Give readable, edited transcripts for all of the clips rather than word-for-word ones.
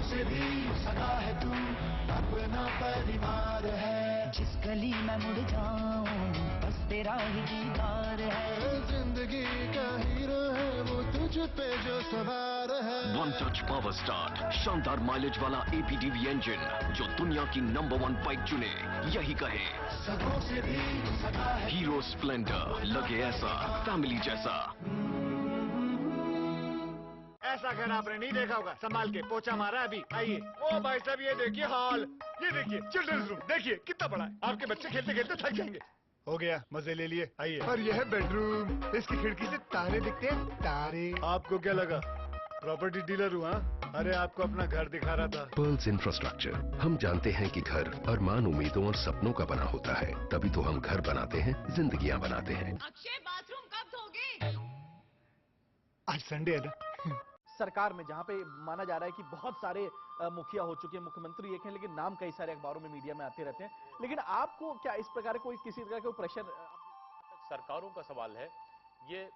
से भी सदा है तू अपना परिवार है। जिस गली में मुड़ जाऊं बस तेरा ही दीदार है। जिंदगी का हीरो है वो तुझ पे जो सवार है। वन टच पावर स्टार्ट शानदार माइलेज वाला APDV इंजन जो दुनिया की नंबर 1 बाइक चुने यही कहे सबों से भी सदा है। हीरो स्प्लेंडर लगे ऐसा फैमिली जैसा। ऐसा घर आपने नहीं देखा होगा। संभाल के पोछा मारा अभी। आइए। ओ भाई साहब ये देखिए हॉल, ये देखिए चिल्ड्रंस रूम, देखिए कितना बड़ा है। आपके बच्चे खेलते खेलते थक जाएंगे। हो गया, मजे ले लिए। आइए। और यह है बेडरूम, इसकी खिड़की से तारे दिखते हैं। तारे। आपको क्या लगा प्रॉपर्टी डीलर हूँ? हाँ, अरे आपको अपना घर दिखा रहा था। Pearls infrastructure. हम जानते हैं कि घर अरमान, उम्मीदों और सपनों का बना होता है, तभी तो हम घर बनाते हैं, जिंदगियां बनाते हैं। अक्षय बाथरूम कब धोगे? आज संडे है ना। सरकार में जहां पे माना जा रहा है कि बहुत सारे मुखिया हो चुके हैं, मुख्यमंत्री एक हैं, लेकिन नाम कई सारे अखबारों में मीडिया में आते रहते हैं। लेकिन आपको क्या इस प्रकार कोई किसी प्रकार का कोई प्रेशर? सरकारों का सवाल है ये।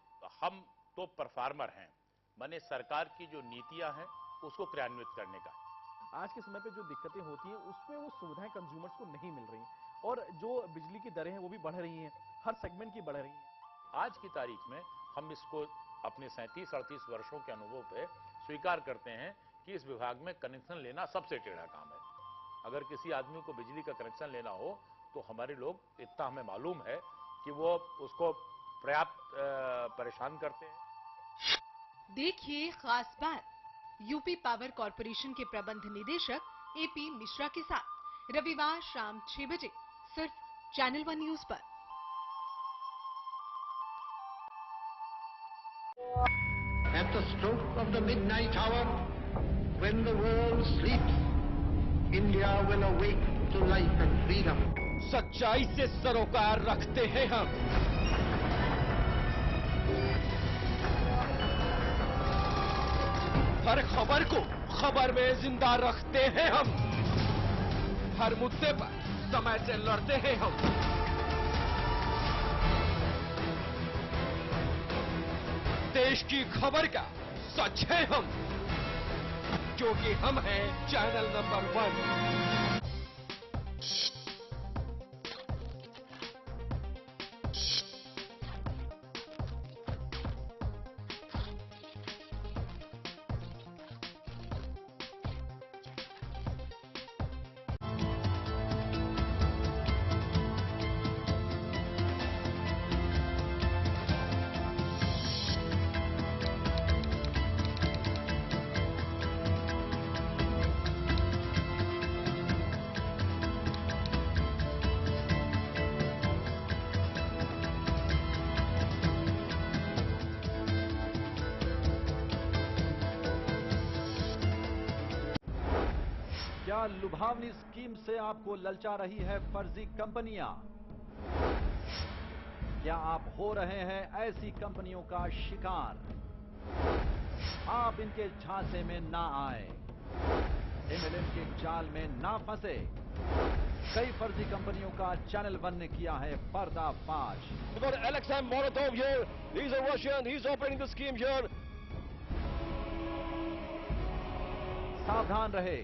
हम तो परफार्मर हैं, माने सरकार की जो नीतियां हैं उसको क्रियान्वित करने का। आज के समय पे जो दिक्कतें होती हैं उसमें वो सुविधाएं कंज्यूमर्स को नहीं मिल रही और जो बिजली की दरें हैं वो भी बढ़ रही हैं, हर सेगमेंट की बढ़ रही हैं। आज की तारीख में हम इसको अपने 37-38 वर्षों के अनुभव पे स्वीकार करते हैं कि इस विभाग में कनेक्शन लेना सबसे टेढ़ा काम है। अगर किसी आदमी को बिजली का कनेक्शन लेना हो तो हमारे लोग, इतना हमें मालूम है कि वो उसको पर्याप्त परेशान करते हैं। देखिए खास बात यूपी पावर कॉरपोरेशन के प्रबंध निदेशक AP मिश्रा के साथ रविवार शाम 6 बजे सिर्फ चैनल 1 न्यूज पर। At the stroke of the midnight hour, when the world sleeps, India will awake to life and freedom. सच्चाई से सरोकार रखते हैं हम। हर खबर को खबर में जिंदा रखते हैं हम। हर मुद्दे पर समय से लड़ते हैं हम। देश की खबर का सच है हम, क्योंकि हम हैं चैनल नंबर 1। क्या लुभावनी स्कीम से आपको ललचा रही है फर्जी कंपनियां? क्या आप हो रहे हैं ऐसी कंपनियों का शिकार? आप इनके झांसे में ना आए, MLM के जाल में ना फंसे। कई फर्जी कंपनियों का चैनल 1 ने किया है पर्दाफाश। Alexei Molotov here. He's a Russian. He's operating the scheme here. सावधान रहे,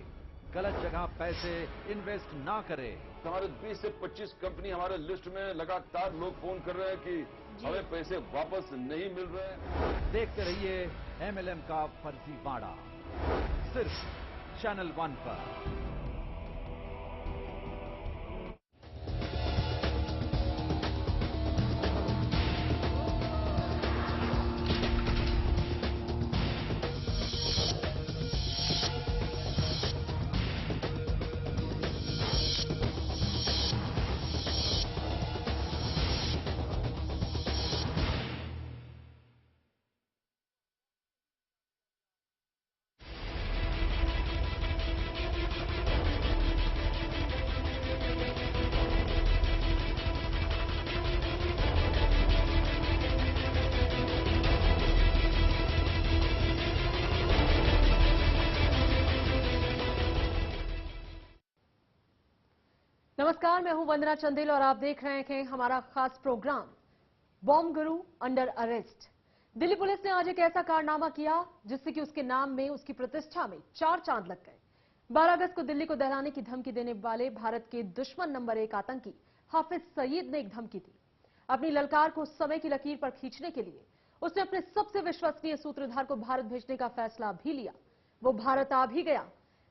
गलत जगह पैसे इन्वेस्ट ना करें। हमारे 20 से 25 कंपनी हमारे लिस्ट में लगातार लोग फोन कर रहे हैं कि हमें पैसे वापस नहीं मिल रहे हैं। देखते रहिए MLM का फर्जीवाड़ा सिर्फ चैनल 1 पर। नमस्कार, मैं हूं वंदना चंदेल और आप देख रहे हैं हमारा खास प्रोग्राम बॉम्ब गुरु अंडर अरेस्ट। दिल्ली पुलिस ने आज एक ऐसा कारनामा किया जिससे कि उसके नाम में, उसकी प्रतिष्ठा में 4 चांद लग गए। 12 अगस्त को दिल्ली को दहलाने की धमकी देने वाले भारत के दुश्मन नंबर 1 आतंकी हाफिज सईद ने एक धमकी दी। अपनी ललकार को समय की लकीर पर खींचने के लिए उसने अपने सबसे विश्वसनीय सूत्रधार को भारत भेजने का फैसला भी लिया। वो भारत आ भी गया,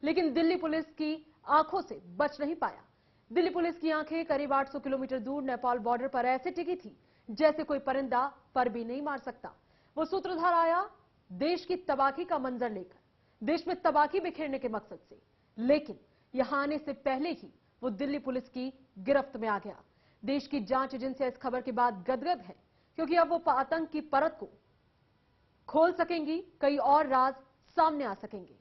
लेकिन दिल्ली पुलिस की आंखों से बच नहीं पाया। दिल्ली पुलिस की आंखें करीब 800 किलोमीटर दूर नेपाल बॉर्डर पर ऐसे टिकी थी जैसे कोई परिंदा पर भी नहीं मार सकता। वो सूत्रधार आया देश की तबाही का मंजर लेकर, देश में तबाही बिखेरने के मकसद से, लेकिन यहां आने से पहले ही वो दिल्ली पुलिस की गिरफ्त में आ गया। देश की जांच एजेंसियां इस खबर के बाद गदगद है, क्योंकि अब वो आतंक की परत को खोल सकेंगी, कई और राज सामने आ सकेंगे।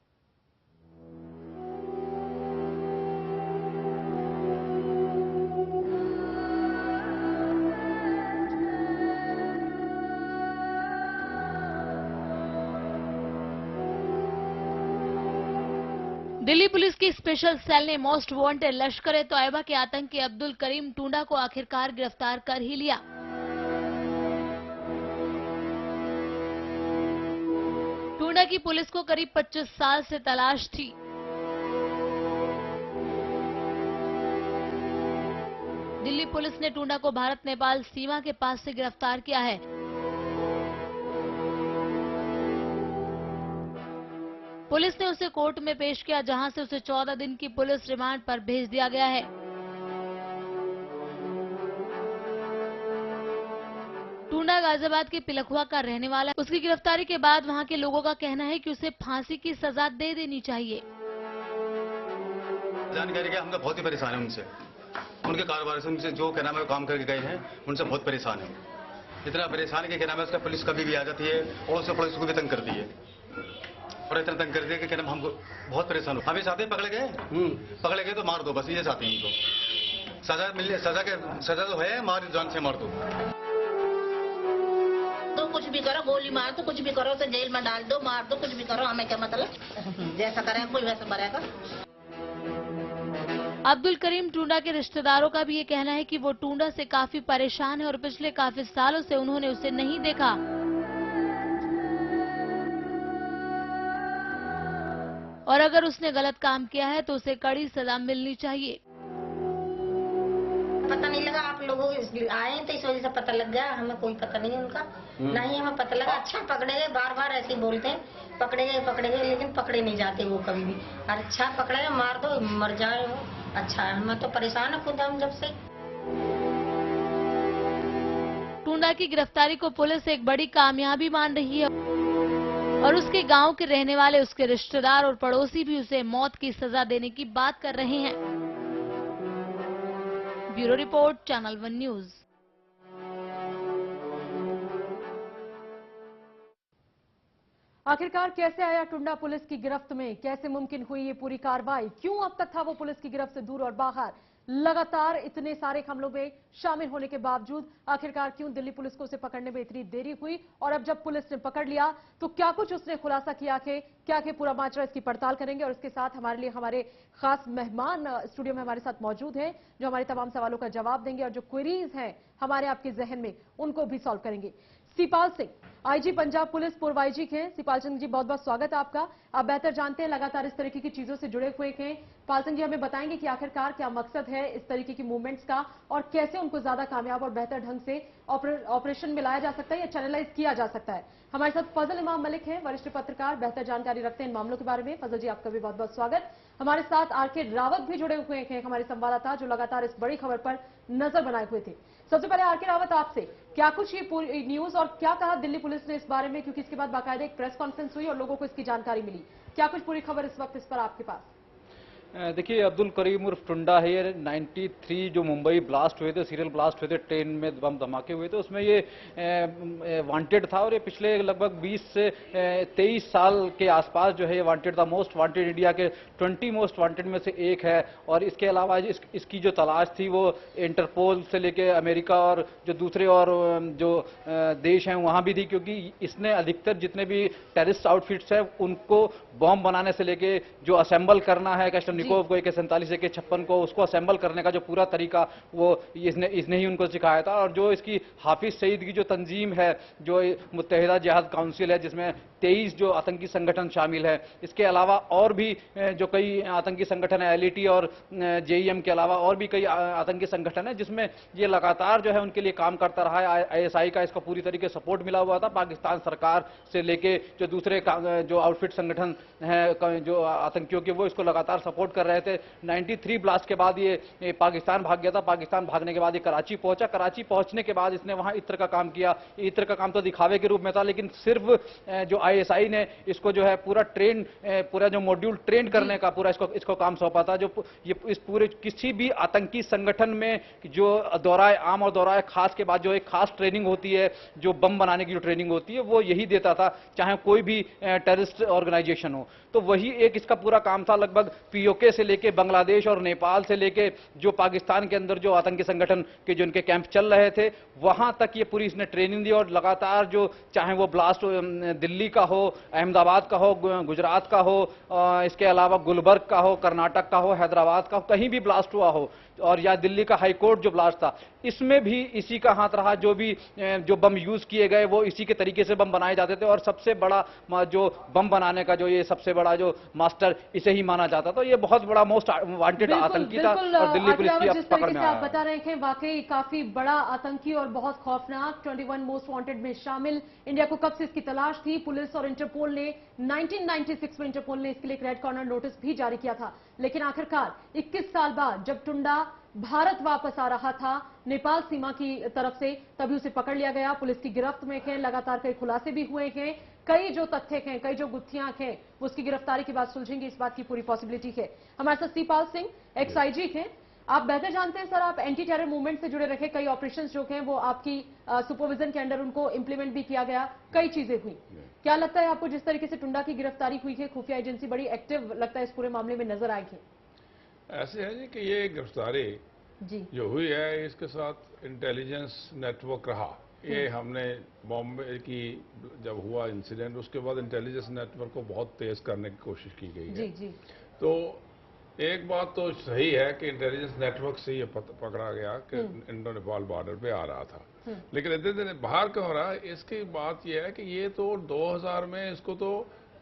दिल्ली पुलिस की स्पेशल सेल ने मोस्ट वांटेड लश्कर-ए-तोयबा के आतंकी अब्दुल करीम टुंडा को आखिरकार गिरफ्तार कर ही लिया। टुंडा की पुलिस को करीब 25 साल से तलाश थी। दिल्ली पुलिस ने टुंडा को भारत नेपाल सीमा के पास से गिरफ्तार किया है। पुलिस ने उसे कोर्ट में पेश किया, जहां से उसे 14 दिन की पुलिस रिमांड पर भेज दिया गया है। टुंडा गाजियाबाद के पिलखुआ का रहने वाला है। उसकी गिरफ्तारी के बाद वहां के लोगों का कहना है कि उसे फांसी की सजा दे देनी चाहिए। जानकारी हम तो बहुत ही परेशान है उनसे, उनके कारोबार से, उनसे जो क्या नाम है काम करके गए हैं, उनसे बहुत परेशान है। इतना परेशान है कि क्या नाम है उसका पुलिस कभी भी आ जाती है और उससे पुलिस को भी तंग करती है और इतना तंग कर दिया कि क्या नाम हमको बहुत परेशान हो। अभी साथी पकड़े गए तो मार दो, बस ये चाहते हैं इनको। सजा मिले, सजा तो है, मार जान से मार दो। तो कुछ भी करो, गोली मार दो, कुछ भी करो, तो जेल में डाल दो, मार दो, कुछ भी करो, हमें क्या मतलब। जैसा करेगा कोई वैसा मरेगा। अब्दुल करीम टुंडा के रिश्तेदारों का भी ये कहना है कि वो टुंडा से काफी परेशान है और पिछले काफी सालों से उन्होंने उसे नहीं देखा। और अगर उसने गलत काम किया है तो उसे कड़ी सजा मिलनी चाहिए। पता नहीं लगा, आप लोगों आए तो इस वजह से पता लग गया, हमें कोई पता नहीं उनका, नहीं हमें पता लगा। अच्छा पकड़े गए, बार बार ऐसे ही बोलते हैं, पकड़े गए, लेकिन पकड़े नहीं जाते वो कभी भी। अच्छा पकड़े गए, मार दो, मर जाए वो, अच्छा है। हमें तो परेशान है खुद हम जब से। टुंडा की गिरफ्तारी को पुलिस एक बड़ी कामयाबी मान रही है और उसके गांव के रहने वाले, उसके रिश्तेदार और पड़ोसी भी उसे मौत की सजा देने की बात कर रहे हैं। Bureau report, channel 1 news. आखिरकार कैसे आया टुंडा पुलिस की गिरफ्त में? कैसे मुमकिन हुई ये पूरी कार्रवाई? क्यों अब तक था वो पुलिस की गिरफ्त से दूर और बाहर? लगातार इतने सारे हमलों में शामिल होने के बावजूद आखिरकार क्यों दिल्ली पुलिस को उसे पकड़ने में इतनी देरी हुई? और अब जब पुलिस ने पकड़ लिया तो क्या कुछ उसने खुलासा किया कि क्या पूरा माजरा, इसकी पड़ताल करेंगे। और इसके साथ हमारे लिए हमारे खास मेहमान स्टूडियो में हमारे साथ मौजूद हैं, जो हमारे तमाम सवालों का जवाब देंगे और जो क्वेरीज हैं हमारे आपके जहन में उनको भी सॉल्व करेंगे। सिपाल सिंह, आईजी पंजाब पुलिस, पूर्व आईजी हैं। सिपाल सिंह जी, बहुत बहुत स्वागत है आपका। आप बेहतर जानते हैं, लगातार इस तरीके की चीजों से जुड़े हुए हैं। पाल सिंह जी, हमें बताएंगे कि आखिरकार क्या मकसद है इस तरीके की मूवमेंट्स का और कैसे उनको ज्यादा कामयाब और बेहतर ढंग से ऑपरेशन में लाया जा सकता है या चैनलाइज किया जा सकता है। हमारे साथ फजल इमाम मलिक हैं, वरिष्ठ पत्रकार, बेहतर जानकारी रखते हैं इन मामलों के बारे में। फजल जी, आपका भी बहुत बहुत स्वागत। हमारे साथ आरके रावत भी जुड़े हुए हैं, हमारे संवाददाता, जो लगातार इस बड़ी खबर पर नजर बनाए हुए थे। सबसे पहले आरके रावत, आपसे क्या कुछ ये पूरी न्यूज और क्या कहा दिल्ली पुलिस ने इस बारे में, क्योंकि इसके बाद बाकायदा एक प्रेस कॉन्फ्रेंस हुई और लोगों को इसकी जानकारी मिली। क्या कुछ पूरी खबर इस वक्त इस पर आपके पास? देखिए, अब्दुल करीम उर्फ टुंडा है। 93 जो मुंबई ब्लास्ट हुए थे, सीरियल ब्लास्ट हुए थे, ट्रेन में बम धमाके हुए थे, उसमें ये वांटेड था और ये पिछले लगभग 20 से 23 साल के आसपास जो है ये वांटेड था। मोस्ट वांटेड, इंडिया के 20 मोस्ट वांटेड में से एक है। और इसके अलावा इसकी जो तलाश थी वो इंटरपोल से लेके अमेरिका और जो दूसरे और जो देश हैं वहाँ भी थी, क्योंकि इसने अधिकतर जितने भी टेररिस्ट आउटफिट्स हैं उनको बॉम्ब बनाने से लेके जो असेंबल करना है, कस्टम कालाशनिकोव को AK-47 AK-56 को उसको असेंबल करने का जो पूरा तरीका वो इसने ही उनको सिखाया था। और जो इसकी हाफिज सईद की जो तंजीम है, जो मुत्तहिदा जिहाद काउंसिल है, जिसमें 23 जो आतंकी संगठन शामिल है, इसके अलावा और भी जो कई आतंकी संगठन है, LET और JEM के अलावा और भी कई आतंकी संगठन है, जिसमें ये लगातार जो है उनके लिए काम करता रहा है। ISI का इसको पूरी तरीके से सपोर्ट मिला हुआ था, पाकिस्तान सरकार से लेके जो दूसरे जो आउटफिट संगठन है जो आतंकियों के, वो इसको लगातार सपोर्ट कर रहे थे। 93 ब्लास्ट के बाद ये पाकिस्तान भाग गया था। पाकिस्तान भागने के बाद ये कराची पहुंचा। कराची पहुंचने के बाद इसने वहां इत्र का काम किया। इत्र का काम तो दिखावे के रूप में था, लेकिन सिर्फ जो ISI ने इसको जो है पूरा जो मॉड्यूल ट्रेन करने का पूरा इसको काम सौंपा था। जो ये इस पूरे किसी भी आतंकी संगठन में जो दौराए आम और दौराए खास के बाद जो एक खास ट्रेनिंग होती है, जो बम बनाने की जो ट्रेनिंग होती है, वो यही देता था, चाहे कोई भी टेररिस्ट ऑर्गेनाइजेशन हो। तो वही एक इसका पूरा काम था। लगभग POK से लेके बांग्लादेश और नेपाल से लेके जो पाकिस्तान के अंदर जो आतंकी संगठन के जो इनके कैंप चल रहे थे, वहां तक ये पूरी इसने ट्रेनिंग दी। और लगातार जो चाहे वो ब्लास्ट दिल्ली का हो, अहमदाबाद का हो, गुजरात का हो, इसके अलावा गुलबर्ग का हो, कर्नाटक का हो, हैदराबाद का हो, कहीं भी ब्लास्ट हुआ हो, और या दिल्ली का हाईकोर्ट जो ब्लास्ट था, इसमें भी इसी का हाथ रहा। जो बम यूज किए गए वो इसी के तरीके से बम बनाए जाते थे। और सबसे बड़ा जो बम बनाने का जो ये सबसे बड़ा जो मास्टर इसे ही माना जाता। तो ये बहुत बड़ा मोस्ट वांटेड आतंकी था और दिल्ली पुलिस की अब पकड़ में आया। आप बता रहे हैं वाकई काफी बड़ा आतंकी और बहुत खौफनाक 21 मोस्ट वांटेड में शामिल। इंडिया को कब से इसकी तलाश थी। पुलिस और इंटरपोल ने 1996 में इंटरपोल ने इसके लिए एक रेड कॉर्नर नोटिस भी जारी किया था। लेकिन आखिरकार 21 साल बाद जब टुंडा भारत वापस आ रहा था नेपाल सीमा की तरफ से, तभी उसे पकड़ लिया गया। पुलिस की गिरफ्त में हैं। लगातार कई खुलासे भी हुए हैं। कई जो तथ्य हैं, कई जो गुत्थियां हैं, उसकी गिरफ्तारी के बाद सुलझेंगे, इस बात की पूरी पॉसिबिलिटी है। हमारे साथ सीपाल सिंह XIG हैं। आप बेहतर जानते हैं सर, आप एंटी टेरर मूवमेंट से जुड़े रखे। कई ऑपरेशन जो हैं वो आपकी सुपरविजन के अंडर उनको इंप्लीमेंट भी किया गया, कई चीजें हुई। क्या लगता है आपको, जिस तरीके से टुंडा की गिरफ्तारी हुई है, खुफिया एजेंसी बड़ी एक्टिव लगता है इस पूरे मामले में नजर आएगी? ऐसे है जी कि ये गिरफ्तारी जो हुई है, इसके साथ इंटेलिजेंस नेटवर्क रहा। ये हमने बॉम्बे की जब हुआ इंसिडेंट, उसके बाद इंटेलिजेंस नेटवर्क को बहुत तेज करने की कोशिश की गई है। जी। तो एक बात तो सही है कि इंटेलिजेंस नेटवर्क से ये पकड़ा गया कि इंडो नेपाल बॉर्डर पे आ रहा था, लेकिन इतने दिन बाहर क्यों हो रहा है, इसकी बात यह है कि ये तो 2000 में इसको तो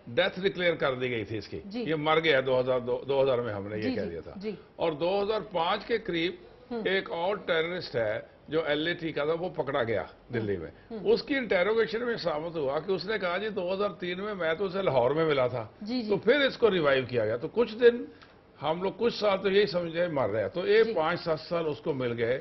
डेथ डिक्लेयर कर दी गई थी इसकी। ये मर गया 2000 में, हमने ये कह दिया था। और 2005 के करीब एक और टेररिस्ट है जो LAT का था, वो पकड़ा गया दिल्ली में। उसकी इंटेरोगेशन में साबित हुआ कि उसने कहा जी 2003 में मैं तो उसे लाहौर में मिला था। तो फिर इसको रिवाइव किया गया। तो कुछ दिन हम लोग, कुछ साल तो यही समझे मर रहे हैं, तो ये 5-7 साल उसको मिल गए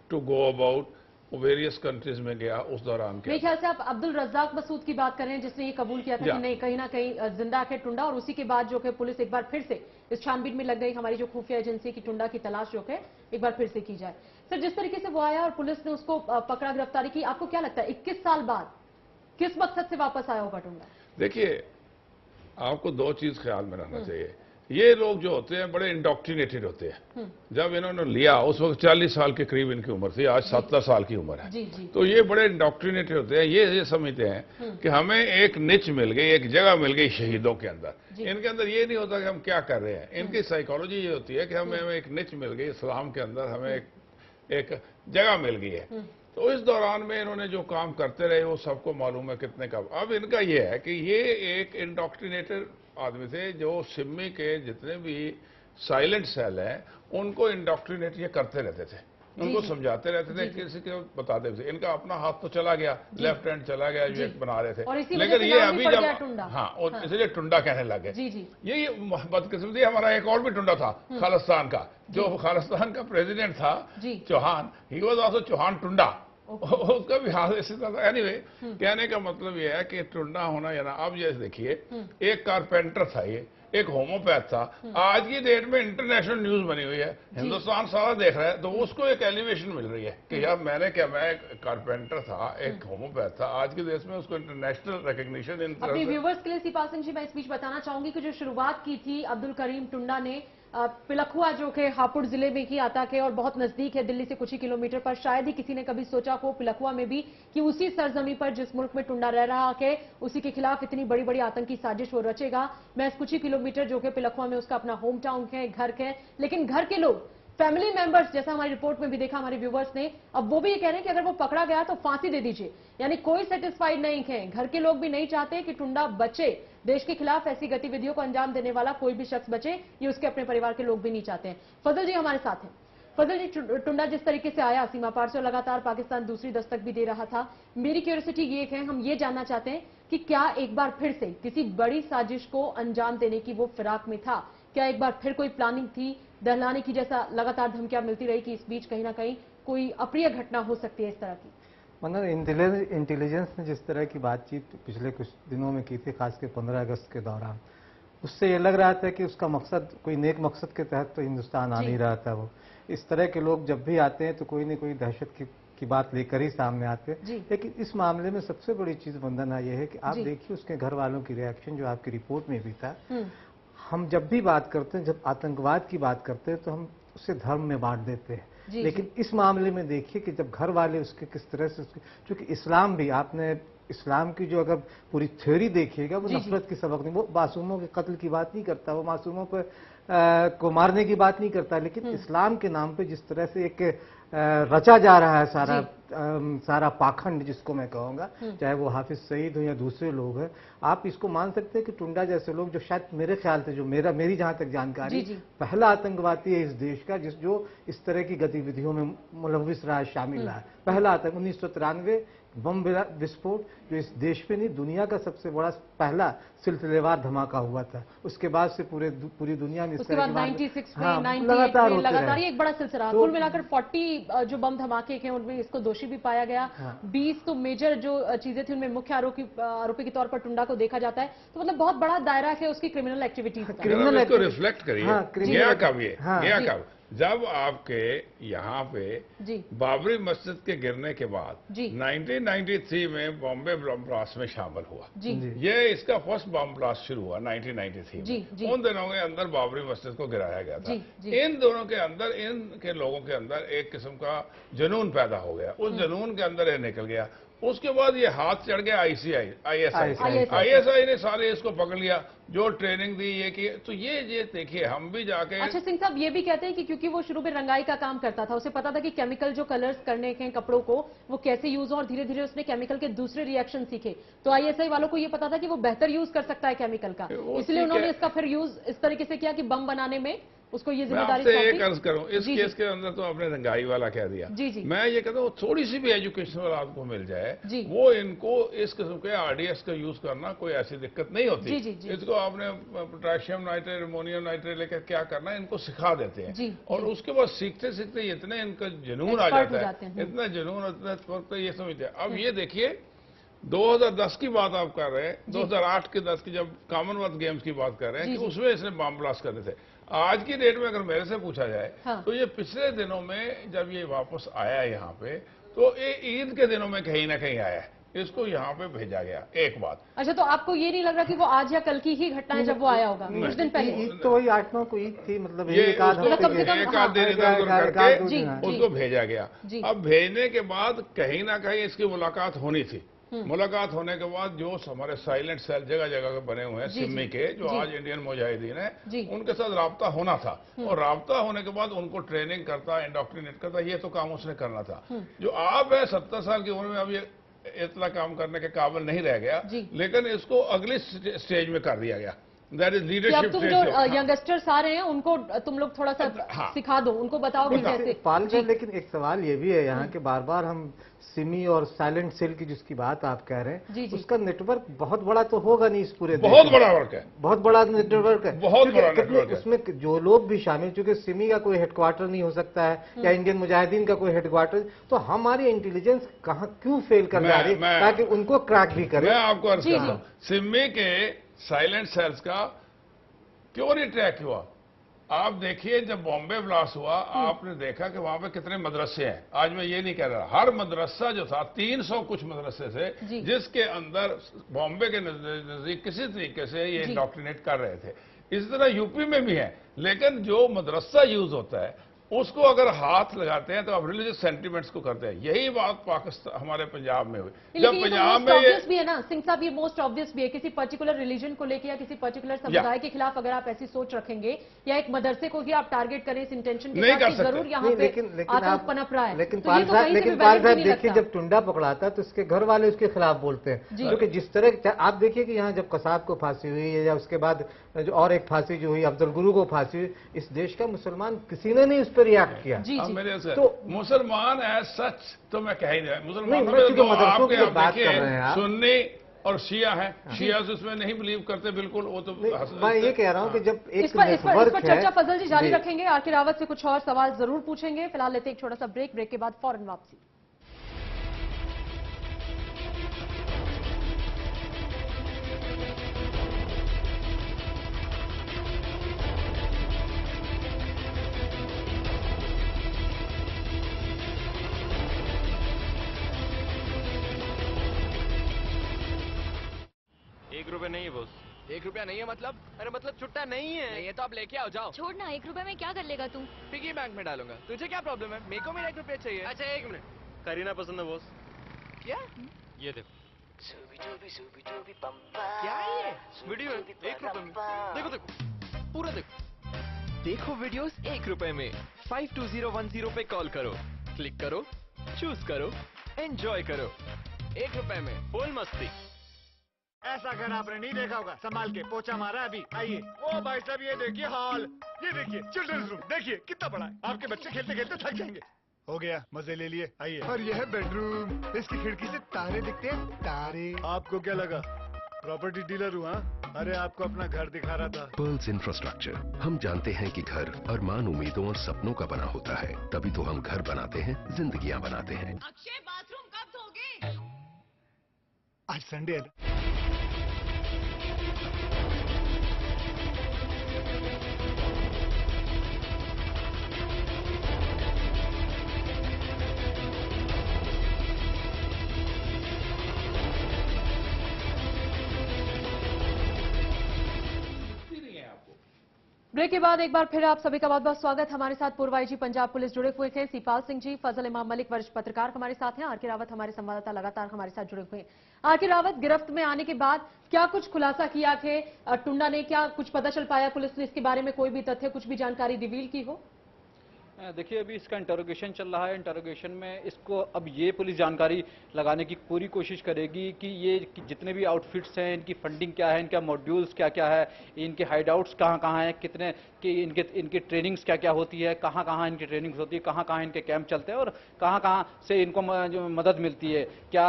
टू गो अबाउट, वो वेरियस कंट्रीज में गया उस दौरान। मेरे ख्याल से आप अब्दुल रज्जाक मसूद की बात कर रहे हैं, जिसने ये कबूल किया था कि नहीं, कहीं ना कहीं जिंदा है टुंडा। और उसी के बाद जो है पुलिस एक बार फिर से इस छानबीन में लग गई, हमारी जो खुफिया एजेंसी की टुंडा की तलाश जो है एक बार फिर से की जाए। सर, जिस तरीके से वो आया और पुलिस ने उसको पकड़ा, गिरफ्तारी की, आपको क्या लगता है 21 साल बाद किस मकसद से वापस आया होगा टुंडा? देखिए, आपको दो चीज ख्याल में रखना चाहिए। ये लोग जो होते हैं बड़े इंडोक्ट्रिनेटेड होते हैं। जब इन्होंने लिया उस वक्त 40 साल के करीब इनकी उम्र थी, आज 70 साल की उम्र है। तो ये बड़े इंडोक्ट्रिनेटेड होते हैं। ये समझते हैं कि हमें एक निच मिल गई, एक जगह मिल गई शहीदों के अंदर। इनके अंदर ये नहीं होता कि हम क्या कर रहे हैं। इनकी साइकोलॉजी ये होती है कि हमें एक निच मिल गई इस्लाम के अंदर, हमें एक जगह मिल गई है। तो इस दौरान में इन्होंने जो काम करते रहे वो सबको मालूम है कितने का। अब इनका ये है कि ये एक इंडोक्ट्रिनेटेड आदमी थे, जो सिम्मी के जितने भी साइलेंट सेल हैं उनको इंडोक्ट्रिनेट ये करते रहते थे, उनको समझाते रहते थे, किसी को बताते थे। इनका अपना हाथ तो चला गया, लेफ्ट हैंड चला गया, जो बना रहे थे, लेकिन ये अभी जब इसलिए टुंडा कहने लगे। ये बदकिस्मती, हमारा एक और भी टुंडा था खालिस्तान का, जो खालिस्तान का प्रेसिडेंट था Chauhan, he was also Chauhan Tunda. उसका भी हाल इसी तरह। एनीवे, कहने का मतलब ये है कि टुंडा होना या ना। अब ये देखिए, एक कारपेंटर था, ये एक होम्योपैथ था। आज की डेट में इंटरनेशनल न्यूज बनी हुई है, हिंदुस्तान सारा देख रहा है, तो उसको एक एलिवेशन मिल रही है कि यार मैं एक कारपेंटर था, एक होम्योपैथ था। आज के देश में उसको इंटरनेशनल रिकॉग्निशन। अपने व्यूवर्स के लिए सीपाल सिंह जी, मैं इस बीच बताना चाहूंगी कि जो शुरुआत की थी अब्दुल करीम टुंडा ने पिलखुआ जो कि हापुड़ जिले में ही आता है और बहुत नजदीक है दिल्ली से कुछ ही किलोमीटर पर। शायद ही किसी ने कभी सोचा हो पिलखुआ में भी कि उसी सरजमी पर जिस मुल्क में टुंडा रह रहा है उसी के खिलाफ इतनी बड़ी बड़ी आतंकी साजिश वो रचेगा। मैं कुछ ही किलोमीटर जो कि पिलखुआ में उसका अपना होम टाउन है, घर है, लेकिन घर के लोग, फैमिली मेंबर्स, जैसा हमारी रिपोर्ट में भी देखा हमारे व्यूवर्स ने, अब वो भी ये कह रहे हैं कि अगर वो पकड़ा गया तो फांसी दे दीजिए। यानी कोई सेटिस्फाइड नहीं है, घर के लोग भी नहीं चाहते कि टुंडा बचे, देश के खिलाफ ऐसी गतिविधियों को अंजाम देने वाला कोई भी शख्स बचे, ये उसके अपने परिवार के लोग भी नहीं चाहते हैं। फजल जी हमारे साथ हैं। फजल जी, टुंडा जिस तरीके से आया सीमा पार से, लगातार पाकिस्तान दूसरी दस्तक भी दे रहा था, मेरी क्यूरियोसिटी ये है, हम ये जानना चाहते हैं कि क्या एक बार फिर से किसी बड़ी साजिश को अंजाम देने की वो फिराक में था? क्या एक बार फिर कोई प्लानिंग थी दहलाने की, जैसा लगातार धमकियां मिलती रही कि इस बीच कहीं ना कहीं कोई अप्रिय घटना हो सकती है इस तरह की? मतलब इंटेलिजेंस ने जिस तरह की बातचीत पिछले कुछ दिनों में की थी, खासकर 15 अगस्त के दौरान, उससे ये लग रहा था कि उसका मकसद कोई नेक मकसद के तहत तो हिंदुस्तान आ नहीं रहा था। वो इस तरह के लोग जब भी आते हैं तो कोई न कोई दहशत की बात लेकर ही सामने आते हैं। लेकिन इस मामले में सबसे बड़ी चीज वंदना ये है कि आप देखिए उसके घर वालों की रिएक्शन, जो आपकी रिपोर्ट में भी था। हम जब भी बात करते हैं, जब आतंकवाद की बात करते हैं तो हम उसे धर्म में बांट देते हैं, लेकिन इस मामले में देखिए कि जब घर वाले उसके किस तरह से, क्योंकि इस्लाम भी, आपने इस्लाम की जो अगर पूरी थ्योरी देखिएगा वो नफरत की सबक नहीं, वो मासूमों के कत्ल की बात नहीं करता, वो मासूमों पर को मारने की बात नहीं करता, लेकिन इस्लाम के नाम पे जिस तरह से एक रचा जा रहा है सारा पाखंड, जिसको मैं कहूँगा, चाहे वो हाफिज सईद हो या दूसरे लोग हैं, आप इसको मान सकते हैं कि टुंडा जैसे लोग, जो शायद मेरे ख्याल से, जो मेरी जहाँ तक जानकारी, पहला आतंकवादी है इस देश का जो इस तरह की गतिविधियों में मुलविस रहा है, शामिल रहा है। पहला आतंक 1993 बम विस्फोट, जो इस देश में नहीं दुनिया का सबसे बड़ा पहला सिलसिलेवार धमाका हुआ था। उसके बाद से पूरी दुनिया में उसके बाद 96 में, 98 में लगातार एक बड़ा सिलसिला, कुल मिलाकर 40 जो बम धमाके हैं उनमें इसको दोषी भी पाया गया। 20 तो मेजर जो चीजें थी उनमें मुख्य आरोपी के तौर पर टुंडा को देखा जाता है। तो मतलब बहुत बड़ा दायरा है उसकी क्रिमिनल एक्टिविटीज का। रिफ्लेक्ट करिए गया कब ये गया कब, जब आपके यहाँ पे बाबरी मस्जिद के गिरने के बाद 1993 में बॉम्बे बम ब्लास्ट में शामिल हुआ। ये इसका फर्स्ट बम ब्लास्ट शुरू हुआ 1993 में। उन दिनों के अंदर बाबरी मस्जिद को गिराया गया था। इन दोनों के अंदर, इनके लोगों के अंदर एक किस्म का जुनून पैदा हो गया, उस जुनून के अंदर ये निकल गया। उसके बाद ये हाथ चढ़ गया आईएसआई ने सारे इसको पकड़ लिया, जो ट्रेनिंग दी ये की। तो ये देखिए, हम भी जाके, अच्छा सिंह साहब ये भी कहते हैं कि क्योंकि वो शुरू में रंगाई का काम करता था, उसे पता था कि केमिकल जो कलर्स करने के कपड़ों को वो कैसे यूज हो, और धीरे धीरे उसने केमिकल के दूसरे रिएक्शन सीखे। तो आईएसआई वालों को ये पता था कि वो बेहतर यूज कर सकता है केमिकल का, इसलिए उन्होंने इसका फिर यूज इस तरीके से किया कि बम बनाने में उसको ये जिम्मेदारी सौंपी। मैं आपसे एक अर्ज करूं, इस केस के अंदर तो आपने रंगाई वाला कह दिया। मैं ये कहता हूँ थोड़ी सी भी एजुकेशनल आपको मिल जाए, वो इनको इस किस्म के आरडीएस का यूज करना कोई ऐसी दिक्कत नहीं होती। इसको आपने पोटेशियम नाइट्रेट, अमोनियम नाइट्रेट लेकर क्या करना है, इनको सिखा देते हैं। और उसके बाद सीखते सीखते इतने इनका जुनून आ जाता है, इतना जुनून, इतना ये समझते हैं। अब ये देखिए 2010 की बात आप कर रहे हैं, 2008 के 10 की जब कॉमनवेल्थ गेम्स की बात कर रहे हैं कि उसमें इसने बम ब्लास्ट कर रहे थे। आज की डेट में अगर मेरे से पूछा जाए तो ये पिछले दिनों में जब ये वापस आया यहाँ पे, तो ये ईद के दिनों में कहीं ना कहीं आया है, इसको यहाँ पे भेजा गया। एक बात, अच्छा, तो आपको ये नहीं लग रहा कि वो आज या कल की ही घटना है जब वो आया होगा? कुछ दिन पहले ईद तो वही 8-9 को ईद थी, मतलब एक आध दिन इधर उधर करके उसको भेजा गया। अब भेजने के बाद कहीं ना कहीं इसकी मुलाकात होनी थी। मुलाकात होने के बाद जो हमारे साइलेंट सेल जगह जगह बने हुए हैं सिम्मी के, जो आज इंडियन मुजाहिदीन है, उनके साथ राब्ता होना था। और राब्ता होने के बाद उनको ट्रेनिंग करता, इंडोक्ट्रिनेट करता, ये तो काम उसने करना था। जो आप है 70 साल की उम्र में अब ये इतना काम करने के काबिल नहीं रह गया, लेकिन इसको अगली स्टेज में कर दिया गया। That is leadership. तुम जो यंगस्टर्स आ रहे हैं उनको तुम लोग थोड़ा सा सिखा दो, उनको बताओ कि कैसे। लेकिन एक सवाल ये भी है यहाँ के, बार बार हम सिमी और साइलेंट सेल की जिसकी बात आप कह रहे हैं, उसका नेटवर्क बहुत बड़ा तो होगा नहीं इस पूरे, बहुत बड़ा वर्क है, बहुत बड़ा नेटवर्क है, बहुत बड़ा नेटवर्क है। उसमें जो लोग भी शामिल, क्योंकि सिमी का कोई हेडक्वार्टर नहीं हो सकता है या इंडियन मुजाहिदीन का कोई हेडक्वार्टर, तो हमारी इंटेलिजेंस कहाँ क्यों फेल कर जा रही है ताकि उनको क्रैक भी करे। मैं आपको अर्ज करता हूँ, सिमी के साइलेंट सेल्स का क्यों नहीं ट्रैक हुआ? आप देखिए जब बॉम्बे ब्लास्ट हुआ, आपने देखा कि वहां पे कितने मदरसे हैं। आज मैं ये नहीं कह रहा, हर मदरसा जो था 300 कुछ मदरसे थे जिसके अंदर बॉम्बे के नजदीक किसी तरीके से ये इंडोक्ट्रिनेट कर रहे थे। इसी तरह यूपी में भी है। लेकिन जो मदरसा यूज होता है उसको अगर हाथ लगाते हैं तो आप रिलीजियस सेंटिमेंट्स को करते हैं। यही बात पाकिस्तान हमारे पंजाब में हुई। जब पंजाब में ये भी है ना सिंह साहब, ये मोस्ट ऑब्वियस भी है, किसी पर्टिकुलर रिलीजन को लेकर या किसी पर्टिकुलर समुदाय के खिलाफ अगर आप ऐसी सोच रखेंगे या एक मदरसे को ही आप टारगेट करें इस इंटेंशन के साथ, जरूर यहाँ पे आतंक पनप रहा है। लेकिन पाल साहब देखिए, जब टुंडा पकड़ाता है तो उसके घर वाले उसके खिलाफ बोलते हैं, क्योंकि जिस तरह आप देखिए कि यहाँ जब कसाब को फांसी हुई या उसके बाद जो और एक फांसी जो हुई अफजल गुरु को फांसी हुई, इस देश का मुसलमान किसी ने नहीं उस पर रिएक्ट किया। मेरे से तो मुसलमान है सच तो मैं कह ही नहीं, मुसलमान सुन्नी और शिया है, शिया उसमें नहीं बिलीव करते बिल्कुल। वो तो मैं ये कह रहा हूँ कि जब एक इस पर चर्चा फजल जी जारी रखेंगे, आर.के. रावत से कुछ और सवाल जरूर पूछेंगे। फिलहाल लेते एक छोटा सा ब्रेक के बाद फौरन वापसी। ₹1 नहीं है बॉस। ₹1 नहीं है मतलब? अरे मतलब छुट्टा नहीं है। नहीं है तो आप लेके आओ, जाओ। छोड़ ना, ₹1 में क्या कर लेगा तू? पिगी बैंक में डालूंगा। तुझे क्या प्रॉब्लम है? मेरे को मेरा ₹1 चाहिए। अच्छा 1 मिनट। करीना पसंद है बॉस। क्या? ये देखो। क्या है ये? वीडियो है ₹1 में। देखो देखो पूरा देखो। देखो वीडियोस ₹1 में। 52010 पे कॉल करो, क्लिक करो, चूज करो, एंजॉय करो। ₹1 में फुल मस्ती। ऐसा घर आपने नहीं देखा होगा, संभाल के पोछा मारा अभी। आइए। ओ भाई साहब ये देखिए हॉल, ये देखिए चिल्ड्रंस रूम, देखिए कितना बड़ा है। आपके बच्चे खेलते खेलते थक जाएंगे। हो गया, मजे ले लिए। आइए। और यह है बेडरूम, इसकी खिड़की से तारे दिखते हैं, तारे। आपको क्या लगा प्रॉपर्टी डीलर हुआ? अरे आपको अपना घर दिखा रहा था। Pearls infrastructure. हम जानते हैं कि घर अरमान, उम्मीदों और सपनों का बना होता है, तभी तो हम घर बनाते हैं, जिंदगियां बनाते हैं। अक्षय बाथरूम कब धोगे? आज संडे है। ब्रेक के बाद एक बार फिर आप सभी का बहुत बहुत स्वागत। हमारे साथ पूर्व आईजी पंजाब पुलिस जुड़े हुए हैं, सीपाल सिंह जी, फजल इमाम मलिक वरिष्ठ पत्रकार हमारे साथ हैं, आर.के. रावत हमारे संवाददाता लगातार हमारे साथ जुड़े हुए हैं। आर.के. रावत, गिरफ्त में आने के बाद क्या कुछ खुलासा किया थे टुंडा ने, क्या कुछ पता चल पाया पुलिस ने इसके बारे में, कोई भी तथ्य, कुछ भी जानकारी रिवील की हो? देखिए अभी इसका इंटरोगेशन चल रहा है। इंटरोगेशन में इसको अब ये पुलिस जानकारी लगाने की पूरी कोशिश करेगी कि ये जितने भी आउटफिट्स हैं, इनकी फंडिंग क्या है, इनका मॉड्यूल्स क्या क्या है, इनके हाइडआउट्स कहाँ कहाँ हैं, कितने कि इनके ट्रेनिंग्स क्या क्या होती है, कहाँ कहाँ इनकी ट्रेनिंग्स होती है, कहाँ कहाँ इनके कैंप चलते हैं और कहाँ कहाँ से इनको मदद मिलती है। क्या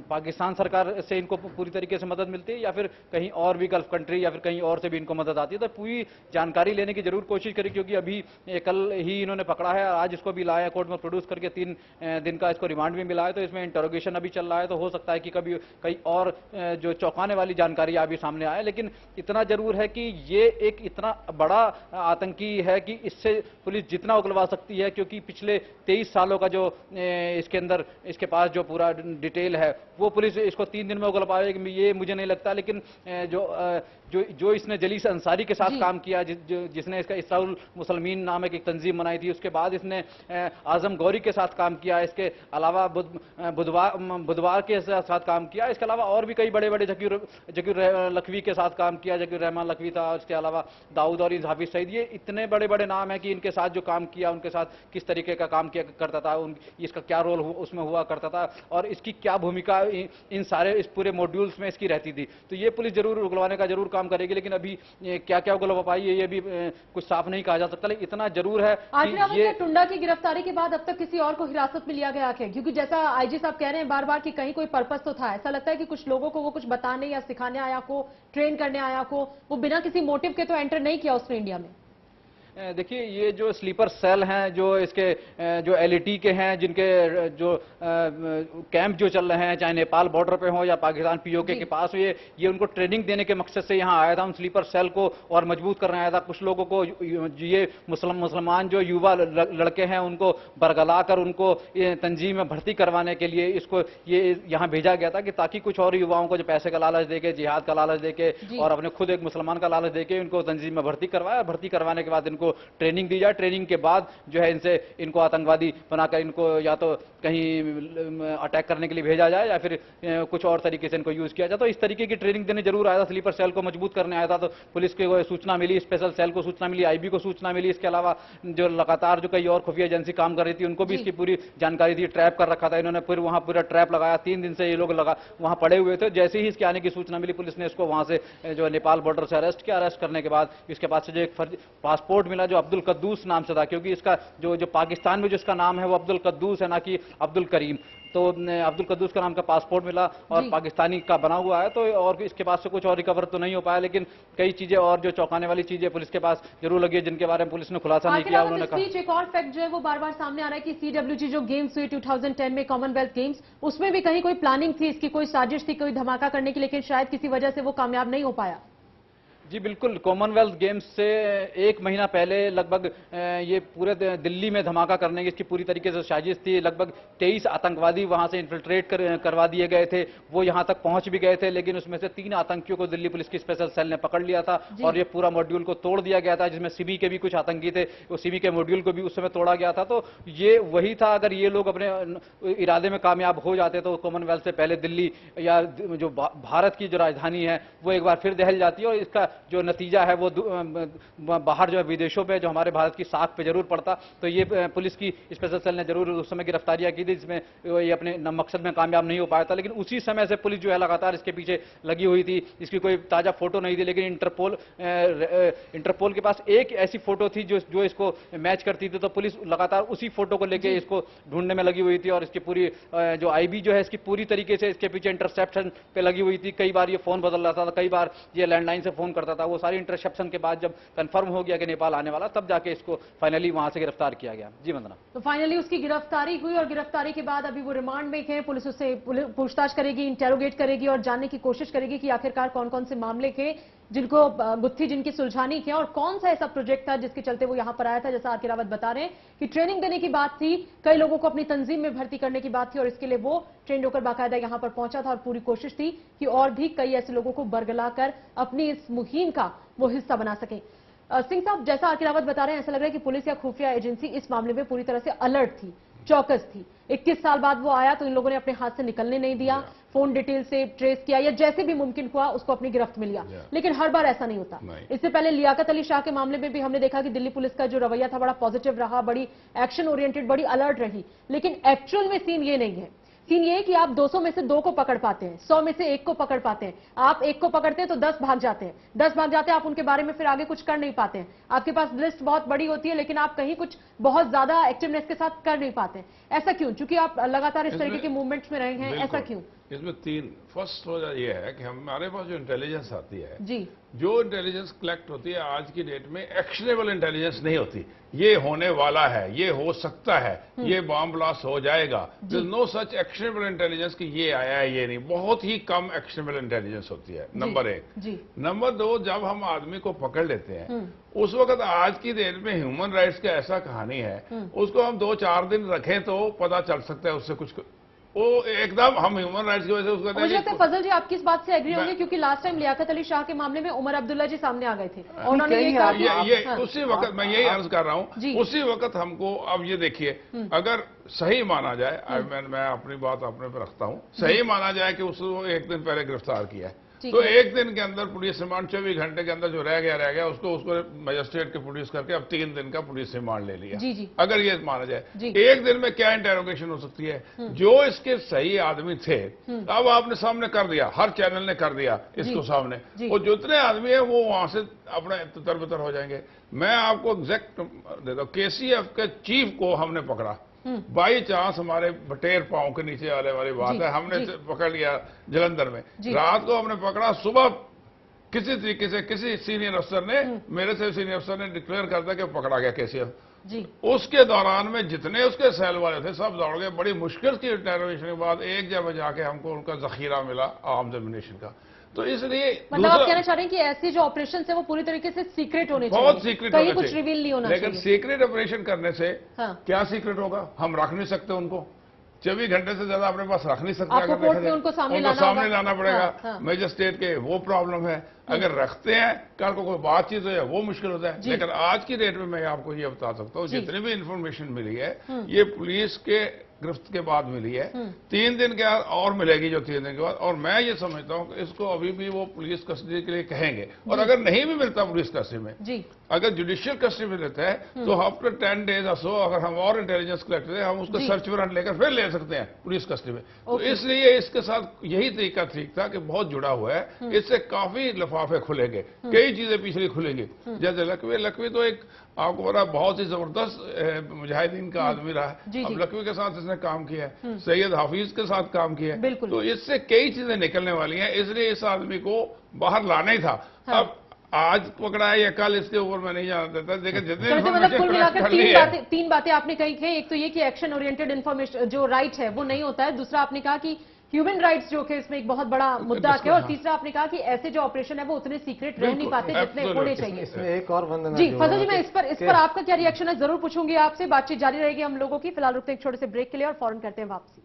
पाकिस्तान सरकार से इनको पूरी तरीके से मदद मिलती है या फिर कहीं और भी गल्फ कंट्री या फिर कहीं और से भी इनको मदद आती है? तो पूरी जानकारी लेने की जरूर कोशिश करें, क्योंकि अभी कल ही इन्होंने पकड़ा है, आज इसको भी लाया कोर्ट में प्रोड्यूस करके 3 दिन का इसको रिमांड भी मिला है। तो इसमें इंटरोगेशन अभी चल रहा है, तो हो सकता है कि कभी कहीं और जो चौंकाने वाली जानकारी अभी सामने आए। लेकिन इतना जरूर है कि ये एक इतना बड़ा आतंकी है कि इससे पुलिस जितना उगलवा सकती है, क्योंकि पिछले 23 सालों का जो इसके अंदर इसके पास जो पूरा डिटेल है वो पुलिस इसको 3 दिन में उगल पाएगी, ये मुझे नहीं लगता। लेकिन जो इसने जलीस अंसारी के साथ काम किया, जिसने इसका इसराउल मुसलमीन नामक एक तंजीम बनाई थी, उसके बाद इसने आजम गौरी के साथ काम किया, इसके अलावा बुधवार के साथ काम किया, इसके अलावा और भी कई बड़े बड़े जकीर लखवी के साथ काम किया, जकीर रहमान लखवी था, इसके अलावा दाऊद और हाफिज सईद, ये इतने बड़े बड़े नाम है कि इनके साथ जो काम किया, उनके साथ किस तरीके का काम किया करता था, इसका क्या रोल उसमें हुआ करता था और इसकी क्या भूमिका इन सारे इस पूरे मॉड्यूल्स में इसकी रहती थी। तो ये पुलिस जरूर उगलवाने का जरूर काम करेगी, लेकिन अभी क्या क्या उगलवा पाई ये भी कुछ साफ नहीं कहा जा सकता। लेकिन इतना जरूर है कि ये टुंडा की गिरफ्तारी के बाद अब तक किसी और को हिरासत में लिया गया है? क्योंकि जैसा आईजी साहब कह रहे हैं बार बार कि कहीं कोई पर्पस तो था, ऐसा लगता है कि कुछ लोगों को वो कुछ बताने या सिखाने आया को, ट्रेन करने आया को, वो बिना किसी मोटिव के तो एंटर नहीं किया उसने इंडिया में। देखिए ये जो स्लीपर सेल हैं, जो इसके जो एलईटी के हैं, जिनके जो कैंप जो चल रहे हैं, चाहे नेपाल बॉर्डर पे हो या पाकिस्तान पीओके के पास हो, ये उनको ट्रेनिंग देने के मकसद से यहाँ आया था। उन स्लीपर सेल को और मजबूत करना आया था। कुछ लोगों को ये मुसलमान जो युवा लड़के हैं उनको बरगला कर उनको तंजीम में भर्ती करवाने के लिए इसको ये यहाँ भेजा गया था कि ताकि कुछ और युवाओं को जो पैसे का लालच देके, जिहाद का लालच देके और अपने खुद एक मुसलमान का लालच देके इनको तंजीम में भर्ती करवाया। भर्ती करवाने के बाद इनको ट्रेनिंग दी जाए। ट्रेनिंग के बाद जो है इनको आतंकवादी बनाकर इनको या तो कहीं अटैक करने के लिए भेजा जाए या फिर कुछ और तरीके से इनको यूज किया जाए। तो इस तरीके की ट्रेनिंग देने जरूर आया था। स्लीपर सेल को मजबूत करने आया था। तो पुलिस को सूचना मिली, स्पेशल सेल को सूचना मिली, आईबी को सूचना मिली। इसके अलावा जो लगातार जो कई और खुफिया एजेंसी काम कर रही थी उनको भी इसकी पूरी जानकारी थी। ट्रैप कर रखा था इन्होंने, फिर वहां पूरा ट्रैप लगाया। 3 दिन से ये लोग वहां पड़े हुए थे। जैसे ही इसके आने की सूचना मिली, पुलिस ने इसको वहां से जो नेपाल बॉर्डर से अरेस्ट किया। अरेस्ट करने के बाद इसके पास से जो एक पासपोर्ट मिला जो अब्दुल कद्दूस नाम से था, क्योंकि इसका जो पाकिस्तान में जो इसका नाम है वो अब्दुल कद्दूस है, ना कि अब्दुल करीम। तो अब्दुल कद्दूस का नाम का पासपोर्ट मिला और पाकिस्तानी का बना हुआ है। तो और इसके पास से कुछ और रिकवर तो नहीं हो पाया, लेकिन कई चीजें और जो चौंकाने वाली चीजें पुलिस के पास जरूर लगी है, जिनके बारे में पुलिस ने खुलासा नहीं किया। उन्होंने कहा एक और फैक्ट जो है वो बार बार सामने आ रहा है कि CWG जो गेम्स हुए 2010 में, कॉमनवेल्थ गेम्स, उसमें भी कहीं कोई प्लानिंग थी, इसकी कोई साजिश थी, कोई धमाका करने की, लेकिन शायद किसी वजह से वो कामयाब नहीं हो पाया। जी बिल्कुल, कॉमनवेल्थ गेम्स से 1 महीना पहले लगभग ये पूरे दिल्ली में धमाका करने की इसकी पूरी तरीके से साजिश थी। लगभग 23 आतंकवादी वहां से इन्फिल्ट्रेट करवा दिए गए थे। वो यहां तक पहुंच भी गए थे, लेकिन उसमें से 3 आतंकियों को दिल्ली पुलिस की स्पेशल सेल ने पकड़ लिया था और ये पूरा मॉड्यूल को तोड़ दिया गया था, जिसमें सिमी के भी कुछ आतंकी थे। वो सिमी के मॉड्यूल को भी उस समय तोड़ा गया था। तो ये वही था, अगर ये लोग अपने इरादे में कामयाब हो जाते तो कॉमनवेल्थ से पहले दिल्ली या जो भारत की जो राजधानी है वो एक बार फिर दहल जाती है और इसका जो नतीजा है वो बाहर जो विदेशों पे जो हमारे भारत की साख पे जरूर पड़ता। तो ये पुलिस की स्पेशल सेल ने जरूर उस समय गिरफ्तारियां की थी, जिसमें ये अपने मकसद में कामयाब नहीं हो पाया था। लेकिन उसी समय से पुलिस जो है लगातार इसके पीछे लगी हुई थी। इसकी कोई ताजा फोटो नहीं थी, लेकिन इंटरपोल के पास एक ऐसी फोटो थी जो इसको मैच करती थी। तो पुलिस लगातार उसी फोटो को लेकर इसको ढूंढने में लगी हुई थी और इसकी पूरी जो आईबी जो है इसकी पूरी तरीके से इसके पीछे इंटरसेप्शन पे लगी हुई थी। कई बार ये फोन बदल रहा था, कई बार ये लैंडलाइन से फोन करता था। वो सारी इंटरसेप्शन के बाद जब कंफर्म हो गया कि नेपाल आने वाला, तब जाके इसको फाइनली वहां से गिरफ्तार किया गया। जी वंदना। तो फाइनली उसकी गिरफ्तारी हुई और गिरफ्तारी के बाद अभी वो रिमांड में है। पुलिस उससे पूछताछ करेगी, इंटेरोगेट करेगी और जानने की कोशिश करेगी कि आखिरकार कौन कौन से मामले के जिनको गुत्थी जिनकी सुलझानी थी और कौन सा ऐसा प्रोजेक्ट था जिसके चलते वो यहां पर आया था। जैसा आर के रावत बता रहे हैं कि ट्रेनिंग देने की बात थी, कई लोगों को अपनी तंजीम में भर्ती करने की बात थी और इसके लिए वो ट्रेंड होकर बाकायदा यहां पर पहुंचा था और पूरी कोशिश थी कि और भी कई ऐसे लोगों को बरगलाकर अपनी इस मुहिम का वो हिस्सा बना सके। सिंह साहब, जैसा आर के रावत बता रहे हैं, ऐसा लग रहा है कि पुलिस या खुफिया एजेंसी इस मामले में पूरी तरह से अलर्ट थी, चौकस थी। 21 साल बाद वो आया तो इन लोगों ने अपने हाथ से निकलने नहीं दिया, फोन डिटेल से ट्रेस किया या जैसे भी मुमकिन हुआ उसको अपनी गिरफ्त में लिया। लेकिन हर बार ऐसा नहीं होता। इससे पहले लियाकत अली शाह के मामले में भी हमने देखा कि दिल्ली पुलिस का जो रवैया था बड़ा पॉजिटिव रहा, बड़ी एक्शन ओरिएंटेड, बड़ी अलर्ट रही। लेकिन एक्चुअल में सीन ये नहीं है। सीन ये है कि आप 200 में से 2 को पकड़ पाते हैं, 100 में से 1 को पकड़ पाते हैं। आप 1 को पकड़ते हैं तो 10 भाग जाते हैं, 10 भाग जाते हैं, आप उनके बारे में फिर आगे कुछ कर नहीं पाते हैं। आपके पास लिस्ट बहुत बड़ी होती है लेकिन आप कहीं कुछ बहुत ज्यादा एक्टिवनेस के साथ कर नहीं पाते हैं। ऐसा क्यों? क्योंकि आप लगातार इस तरीके के मूवमेंट्स में रहे हैं। ऐसा क्यों? इसमें 3 फर्स्ट वजह यह है कि हमारे पास जो इंटेलिजेंस आती है जी, जो इंटेलिजेंस कलेक्ट होती है आज की डेट में एक्शनेबल इंटेलिजेंस नहीं होती। ये होने वाला है, ये हो सकता है, ये बॉम्ब ब्लास्ट हो जाएगा। नो सच एक्शनेबल इंटेलिजेंस कि ये आया है, ये नहीं। बहुत ही कम एक्शनेबल इंटेलिजेंस होती है, नंबर 1। नंबर 2, जब हम आदमी को पकड़ लेते हैं उस वक्त आज की डेट में ह्यूमन राइट्स की ऐसा कहानी है, उसको हम 2-4 दिन रखें तो पता चल सकता है उससे कुछ। वो एकदम हम ह्यूमन राइट्स की वजह से उसको मुझे लगता है फजल जी आप किस बात से एग्री होंगे, क्योंकि लास्ट टाइम लियाकत अली शाह के मामले में उमर अब्दुल्ला जी सामने आ गए थे और उन्होंने ये कहा उसी वक्त मैं यही अर्ज कर रहा हूँ, उसी वक्त हमको अब ये देखिए, अगर सही माना जाए, मैं अपनी बात अपने पे रखता हूँ, सही माना जाए कि उसको 1 दिन पहले गिरफ्तार किया है तो 1 दिन के अंदर पुलिस रिमांड 24 घंटे के अंदर जो रह गया उसको मजिस्ट्रेट के प्रोड्यूस करके अब 3 दिन का पुलिस रिमांड ले लिया। अगर ये माना जाए 1 दिन में क्या इंटेरोगेशन हो सकती है? जो इसके सही आदमी थे अब आपने सामने कर दिया, हर चैनल ने कर दिया इसको सामने, और जितने आदमी है वो वहां से अपने तरबतर हो जाएंगे। मैं आपको एग्जैक्ट देता हूं, KCF के चीफ को हमने पकड़ा बाई चांस, हमारे बटेर पांव के नीचे आने वाली बात है, हमने पकड़ लिया जलंधर में। रात को हमने पकड़ा, सुबह किसी तरीके से किसी सीनियर अफसर ने, मेरे से सीनियर अफसर ने डिक्लेयर कर दिया कि पकड़ा गया केसीआर जी। उसके दौरान में जितने उसके सेल वाले थे सब दौड़ गए। बड़ी मुश्किल की इंटरोगेशन के बाद एक जगह जाके हमको उनका जखीरा मिला आर्म्स एम्यूनिशन का। तो इसलिए मतलब आप कहना चाह रहे हैं कि ऐसे जो ऑपरेशन है वो पूरी तरीके से सीक्रेट होने चाहिए, बहुत सीक्रेट, कहीं कुछ रिवील नहीं होना चाहिए। लेकिन सीक्रेट ऑपरेशन करने से क्या सीक्रेट होगा? हम रख नहीं सकते उनको 24 घंटे से ज्यादा अपने पास रख नहीं सकते। आपको कोर्ट में उनको सामने लाना पड़ेगा, मजिस्ट्रेट के, वो प्रॉब्लम है। अगर रखते हैं कल को कोई बातचीत हो वो मुश्किल होता है। लेकिन आज की डेट में मैं आपको ये बता सकता हूँ, जितनी भी इंफॉर्मेशन मिली है ये पुलिस के गिरफ्त के बाद मिली है। 3 दिन के बाद और मिलेगी जो 3 दिन के बाद। और मैं ये समझता हूँ कि इसको अभी भी वो पुलिस कस्टडी के लिए कहेंगे। और अगर नहीं भी मिलता पुलिस कस्टडी में, अगर जुडिशियल कस्टडी में लेता है तो आफ्टर 10 डेज और सो अगर हम और इंटेलिजेंस कलेक्ट करें हम उसको सर्च वारंट लेकर फिर ले सकते हैं पुलिस कस्टडी में। तो इसलिए इसके साथ यही तरीका ठीक था कि बहुत जुड़ा हुआ है। इससे काफी लिफाफे खुलेंगे, कई चीजें पिछली खुलेंगी। जैसे लकवी तो एक आपको पता बहुत ही जबरदस्त मुजाहिदीन का आदमी रहा है। अब लकवी के साथ इसने काम किया है, सैयद हाफिज के साथ काम किया है। तो इससे कई चीजें निकलने वाली हैं। इसलिए इस आदमी को बाहर लाना ही था। अब आज पकड़ा है या कल, इसके ऊपर मैं नहीं जाना देता। लेकिन जितने मतलब कुल मिलाकर तीन बातें आपने कही है। एक तो ये कि एक्शन ओरिएंटेड इन्फॉर्मेशन जो राइट है वो नहीं होता है। दूसरा आपने कहा कि ह्यूमन राइट्स जो कि इसमें एक बहुत बड़ा मुद्दा है। और तीसरा आपने कहा कि ऐसे जो ऑपरेशन है वो उतने सीक्रेट रह नहीं पाते जितने होने चाहिए। इसमें एक और वंदना जी फजल जी, मैं इस पर आपका क्या रिएक्शन है जरूर पूछूंगी आपसे। बातचीत जारी रहेगी हम लोगों की। फिलहाल रुकते हैं एक छोटे से ब्रेक के लिए और फौरन करते हैं वापसी।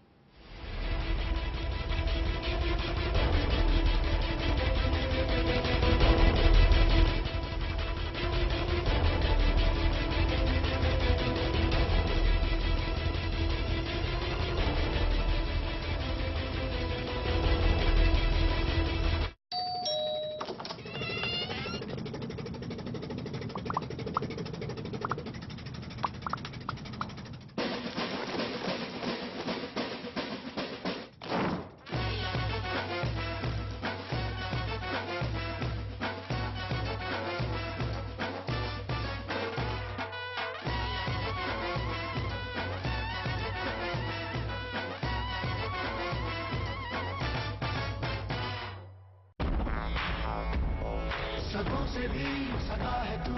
सगों से भी सगा है तू,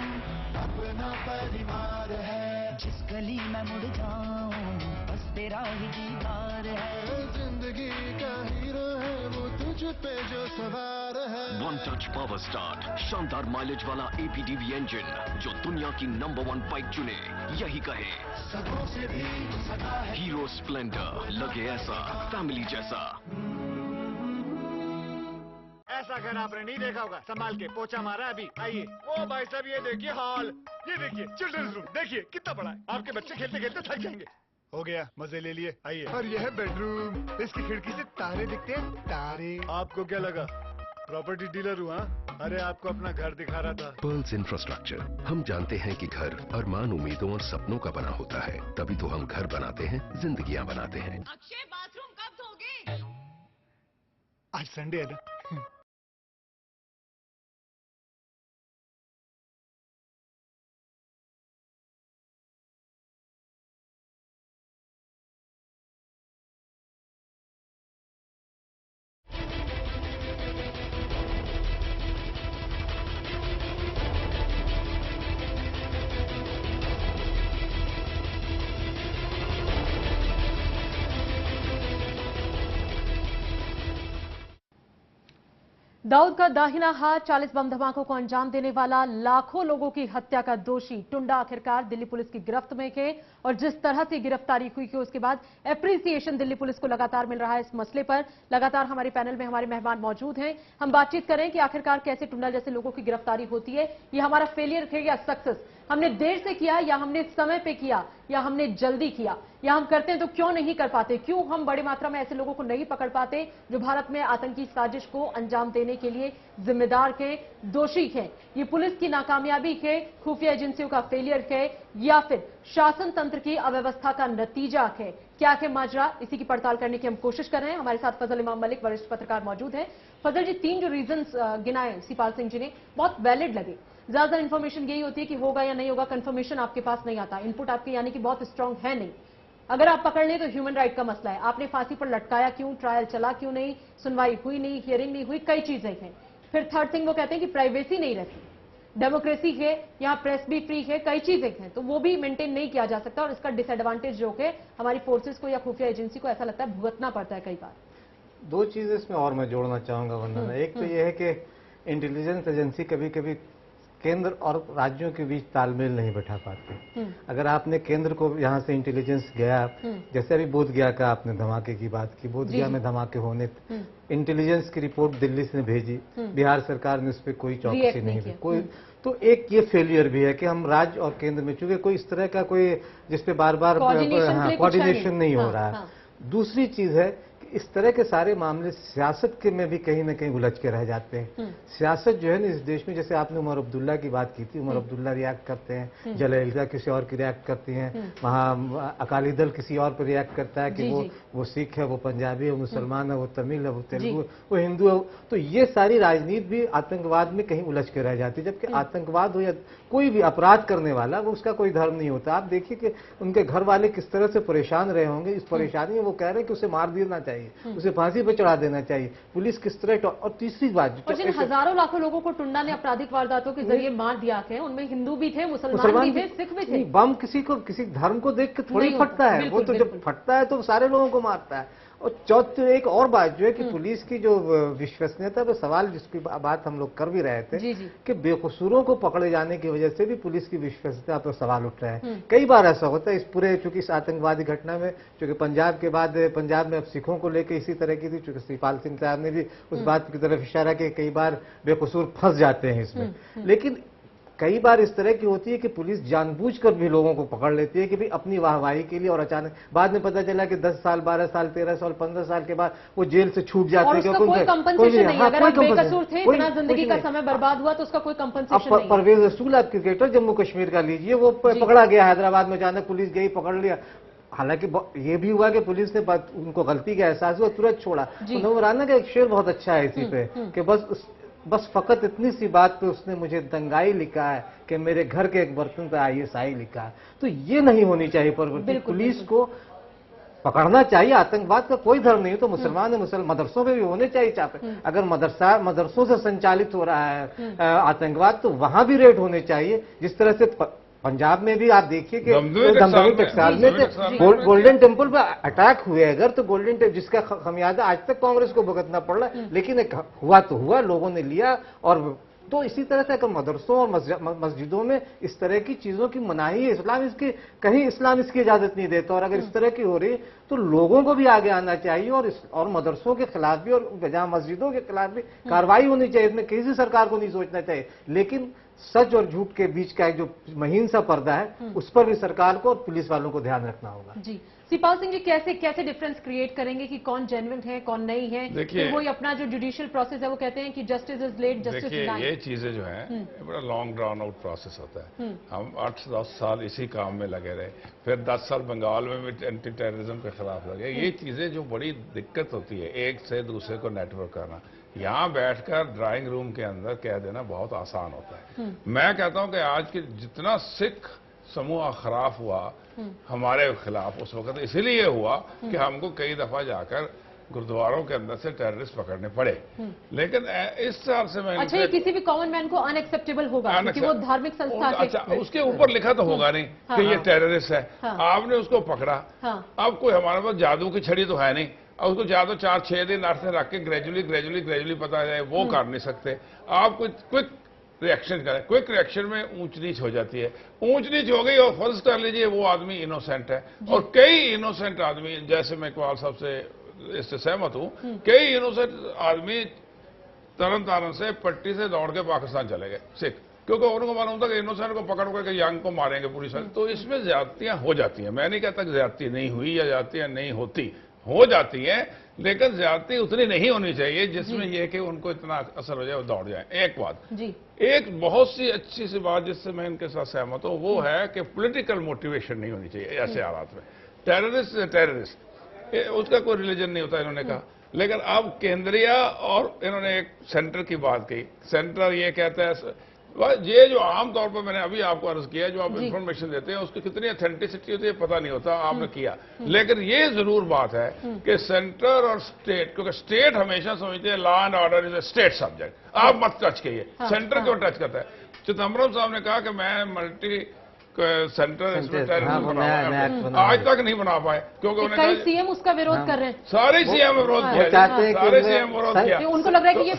अपना परिवार है। जिस गली में मुड़ जाऊं बस तेरा ही दीदार है। जिंदगी का हीरो है वो तुझ पे जो सवार है। वन टच पावर स्टार्ट शानदार माइलेज वाला APDV इंजन जो दुनिया की नंबर 1 बाइक चुने यही कहे। सगों से भी सगा है। हीरो स्प्लेंडर लगे ऐसा फैमिली जैसा। ऐसा घर आपने नहीं देखा होगा। संभाल के पोछा मारा अभी। आइए। ओ भाई साहब ये देखिए हॉल, ये देखिए चिल्ड्रंस रूम, देखिए कितना बड़ा है। आपके बच्चे खेलते खेलते थक जाएंगे। हो गया, मजे ले लिए। आइए। और यह है बेडरूम, इसकी खिड़की से तारे दिखते हैं, तारे। आपको क्या लगा प्रॉपर्टी डीलर हुआ? अरे आपको अपना घर दिखा रहा था। Pearls infrastructure. हम जानते हैं कि घर अरमान, उम्मीदों और सपनों का बना होता है। तभी तो हम घर बनाते हैं, जिंदगियां बनाते हैं। अक्षय बाथरूम कब धोगे? आज संडे है ना। दाऊद का दाहिना हाथ, 40 बम धमाकों को अंजाम देने वाला, लाखों लोगों की हत्या का दोषी टुंडा आखिरकार दिल्ली पुलिस की गिरफ्त में है। और जिस तरह से गिरफ्तारी हुई कि उसके बाद एप्रिसिएशन दिल्ली पुलिस को लगातार मिल रहा है। इस मसले पर लगातार हमारे पैनल में हमारे मेहमान मौजूद हैं। हम बातचीत करें कि आखिरकार कैसे टुंडा जैसे लोगों की गिरफ्तारी होती है। ये हमारा फेलियर है या सक्सेस? हमने देर से किया या हमने समय पे किया या हमने जल्दी किया, या हम करते हैं तो क्यों नहीं कर पाते? क्यों हम बड़ी मात्रा में ऐसे लोगों को नहीं पकड़ पाते जो भारत में आतंकी साजिश को अंजाम देने के लिए जिम्मेदार है, दोषी है? ये पुलिस की नाकामयाबी है, खुफिया एजेंसियों का फेलियर है, या फिर शासन तंत्र की अव्यवस्था का नतीजा है? क्या है माजरा? इसी की पड़ताल करने की हम कोशिश कर रहे हैं। हमारे साथ फजल इमाम मलिक वरिष्ठ पत्रकार मौजूद हैं। फजल जी, 3 जो रीजंस गिनाए सिपाल सिंह जी ने बहुत वैलिड लगे। ज्यादा इन्फॉर्मेशन यही होती है कि होगा या नहीं होगा, कंफर्मेशन आपके पास नहीं आता, इनपुट आपके यानी कि बहुत स्ट्रांग है नहीं। अगर आप पकड़ लें तो ह्यूमन राइट का मसला है, आपने फांसी पर लटकाया क्यों, ट्रायल चला क्यों नहीं, सुनवाई हुई नहीं, हियरिंग नहीं हुई, कई चीजें हैं। फिर थर्ड थिंग वो कहते हैं कि प्राइवेसी नहीं रहती, डेमोक्रेसी है, यहाँ प्रेस भी फ्री है, कई चीजें हैं, तो वो भी मेंटेन नहीं किया जा सकता और इसका डिसएडवांटेज जो है हमारी फोर्सेस को या खुफिया एजेंसी को ऐसा लगता है भुगतना पड़ता है कई बार। दो चीजें इसमें और मैं जोड़ना चाहूंगा वंदना। एक तो ये है कि इंटेलिजेंस एजेंसी कभी कभी केंद्र और राज्यों के बीच तालमेल नहीं बैठा पाते। अगर आपने केंद्र को यहाँ से इंटेलिजेंस गया, जैसे अभी बोध गया का आपने धमाके की बात की, बोध गया में धमाके होने, इंटेलिजेंस की रिपोर्ट दिल्ली से भेजी, बिहार सरकार ने उस पर कोई चौकसी नहीं की, कोई। तो एक ये फेलियर भी है कि हम राज्य और केंद्र में, चूंकि कोई इस तरह का कोई जिसपे बार बार कोऑर्डिनेशन नहीं हो रहा है। दूसरी चीज है इस तरह के सारे मामले सियासत के में भी कहीं ना कहीं उलझ के रह जाते हैं। सियासत जो है ना इस देश में, जैसे आपने उमर अब्दुल्ला की बात की थी, उमर अब्दुल्ला रिएक्ट करते हैं, जयललिता किसी और की रिएक्ट करती हैं, वहाँ अकाली दल किसी और पर रिएक्ट करता है कि वो सिख है, वो पंजाबी है, वो मुसलमान है, वो तमिल है, वो तेलुगु है, वो हिंदू है। तो ये सारी राजनीति भी आतंकवाद में कहीं उलझ के रह जाती है, जबकि आतंकवाद हो या कोई भी अपराध करने वाला, वो उसका कोई धर्म नहीं होता। आप देखिए कि उनके घर वाले किस तरह से परेशान रहे होंगे, इस परेशानी में वो कह रहे हैं कि उसे मार देना चाहिए, उसे फांसी पर चढ़ा देना चाहिए, पुलिस किस तरह। और तीसरी बात, और जिन हजारों लाखों लोगों को टुंडा ने आपराधिक वारदातों के जरिए मार दिया है, उनमें हिंदू भी थे, मुसलमान भी थे, सिख भी थे। बम किसी धर्म को देख के थोड़ी फटता है, वो तो जब फटता है तो सारे लोगों को मारता है। और चौथी एक और बात जो है कि पुलिस की जो विश्वसनीयता पर सवाल, जिसकी बात हम लोग कर भी रहे थे, कि बेकसूरों को पकड़े जाने की वजह से भी पुलिस की विश्वसनीयता पर सवाल उठ रहा है। कई बार ऐसा होता है इस पूरे, चूंकि इस आतंकवादी घटना में, चूंकि पंजाब के बाद पंजाब में अब सिखों को लेकर इसी तरह की थी, चूंकि श्रीपाल सिंह साहब ने भी उस बात की तरफ इशारा किया, कई बार बेकसूर फंस जाते हैं इसमें। लेकिन कई बार इस तरह की होती है कि पुलिस जानबूझकर भी लोगों को पकड़ लेती है कि भाई अपनी वाहवाही के लिए, और अचानक बाद में पता चला कि 10 साल, 12 साल, 13 साल, 15 साल के बाद वो जेल से छूट जाते हैं। कोई कंपनसेशन नहीं, अगर आप बेकसूर थे, इतना जिंदगी का समय बर्बाद हुआ तो उसका कोई कंपनसेशन नहीं। परवेज रसूल, आप क्रिकेटर, जम्मू कश्मीर का लीजिए, वो पकड़ा गया हैदराबाद में, अचानक पुलिस गई, पकड़ लिया। हालांकि ये भी हुआ कि पुलिस ने उनको गलती का एहसास हुआ, तुरंत छोड़ा। नमराना का एक शेर बहुत अच्छा है इसी पे, कि बस फकत इतनी सी बात पे उसने मुझे दंगाई लिखा है कि मेरे घर के एक बर्तन पे ISI लिखा है। तो ये नहीं होनी चाहिए प्रवृत्ति। पुलिस को पकड़ना चाहिए, आतंकवाद का कोई धर्म नहीं है, तो मुसलमान है, मदरसों में भी होने चाहिए चाहे। अगर मदरसों से संचालित हो रहा है आतंकवाद, तो वहां भी रेड होने चाहिए। जिस तरह से पंजाब में भी आप देखिए कि दमदमी टेक्सटाइल में गोल्डन टेम्पल पर अटैक हुए, अगर तो गोल्डन टेम्पल जिसका खमियाजा आज तक कांग्रेस को भुगतना पड़ रहा है, लेकिन हुआ तो हुआ, लोगों ने लिया। और तो इसी तरह से अगर मदरसों और मस्जिदों में इस तरह की चीजों की मनाही है, इस्लाम इसकी कहीं इस्लाम इसकी इजाजत नहीं देता, और अगर इस तरह की हो रही तो लोगों को भी आगे आना चाहिए और मदरसों के खिलाफ भी और जहां मस्जिदों के खिलाफ भी कार्रवाई होनी चाहिए। इसमें किसी सरकार को नहीं सोचना चाहिए, लेकिन सच और झूठ के बीच का एक जो महीन सा पर्दा है, उस पर भी सरकार को और पुलिस वालों को ध्यान रखना होगा। जी सिपाल सिंह जी, कैसे डिफरेंस क्रिएट करेंगे कि कौन जेन्युइन है, कौन नहीं है? देखिए, वही अपना जो जुडिशियल प्रोसेस है, वो कहते हैं कि justice is late, justice is light. ये चीजें जो है बड़ा लॉन्ग ड्राउन आउट प्रोसेस होता है। हम 8-10 साल इसी काम में लगे रहे, फिर 10 साल बंगाल में भी एंटी टेररिज्म के खिलाफ लगे। ये चीजें जो बड़ी दिक्कत होती है, एक से दूसरे को नेटवर्क करना, यहाँ बैठकर ड्राइंग रूम के अंदर कह देना बहुत आसान होता है। मैं कहता हूँ कि आज के जितना सिख समूह खराब हुआ हमारे खिलाफ उस वक्त इसीलिए हुआ कि हमको कई दफा जाकर गुरुद्वारों के अंदर से टेररिस्ट पकड़ने पड़े। लेकिन इस साल से मैं अच्छा, ये किसी भी कॉमन मैन को अनएक्सेप्टेबल होगा क्योंकि वो धार्मिक संस्था अच्छा, उसके ऊपर लिखा तो होगा नहीं कि ये टेररिस्ट है। आपने उसको पकड़ा, अब कोई हमारे पास जादू की छड़ी तो है नहीं, और उसको ज्यादा 4-6 दिन 8 दिन रख के ग्रेजुअली पता जाए, वो कर नहीं सकते। आप कुछ क्विक रिएक्शन करें, क्विक रिएक्शन में ऊंच नीच हो जाती है। ऊंच नीच हो गई और फर्ज कर लीजिए वो आदमी इनोसेंट है, और कई इनोसेंट आदमी, जैसे मैं इकबाल साहब से इससे सहमत हूं, कई इनोसेंट आदमी तरन तारण से पट्टी से दौड़ के पाकिस्तान चले गए सिख, क्योंकि उनको मालूम था कि इनोसेंट को पकड़ करके यंग को मारेंगे पूरी साल। तो इसमें ज्यादतियां हो जाती हैं। मैं नहीं कहता कि ज्यादती नहीं हुई या ज्यादतियां नहीं होती, हो जाती हैं, लेकिन ज्यादती उतनी नहीं होनी चाहिए जिसमें यह कि उनको इतना असर हो जाए और दौड़ जाए। एक बात जी। एक बहुत सी अच्छी सी बात जिससे मैं इनके साथ सहमत हूं, वो है कि पॉलिटिकल मोटिवेशन नहीं होनी चाहिए ऐसे हालात में। टेररिस्ट उसका कोई रिलीजन नहीं होता इन्होंने कहा, लेकिन अब केंद्रीय और इन्होंने एक सेंटर की बात की। सेंटर ये कहता है ये जो आमतौर पर मैंने अभी आपको अर्ज किया, जो आप इंफॉर्मेशन देते हैं उसकी कितनी ऑथेंटिसिटी होती है पता नहीं होता, आपने किया। लेकिन ये जरूर बात है कि सेंटर और स्टेट, क्योंकि स्टेट हमेशा समझते हैं law and order is a state subject, आप मत टच करिए। सेंटर क्यों टच करता है? चिदम्बरम साहब ने कहा कि मैं मल्टी सेंटर इसमें टेररिज्म आज तक नहीं बना पाए, क्योंकि कई सीएम उसका विरोध कर रहे हैं। सारे सीएम विरोध किया, सारे सीएम विरोध किया। उनको लग रहा है कि ये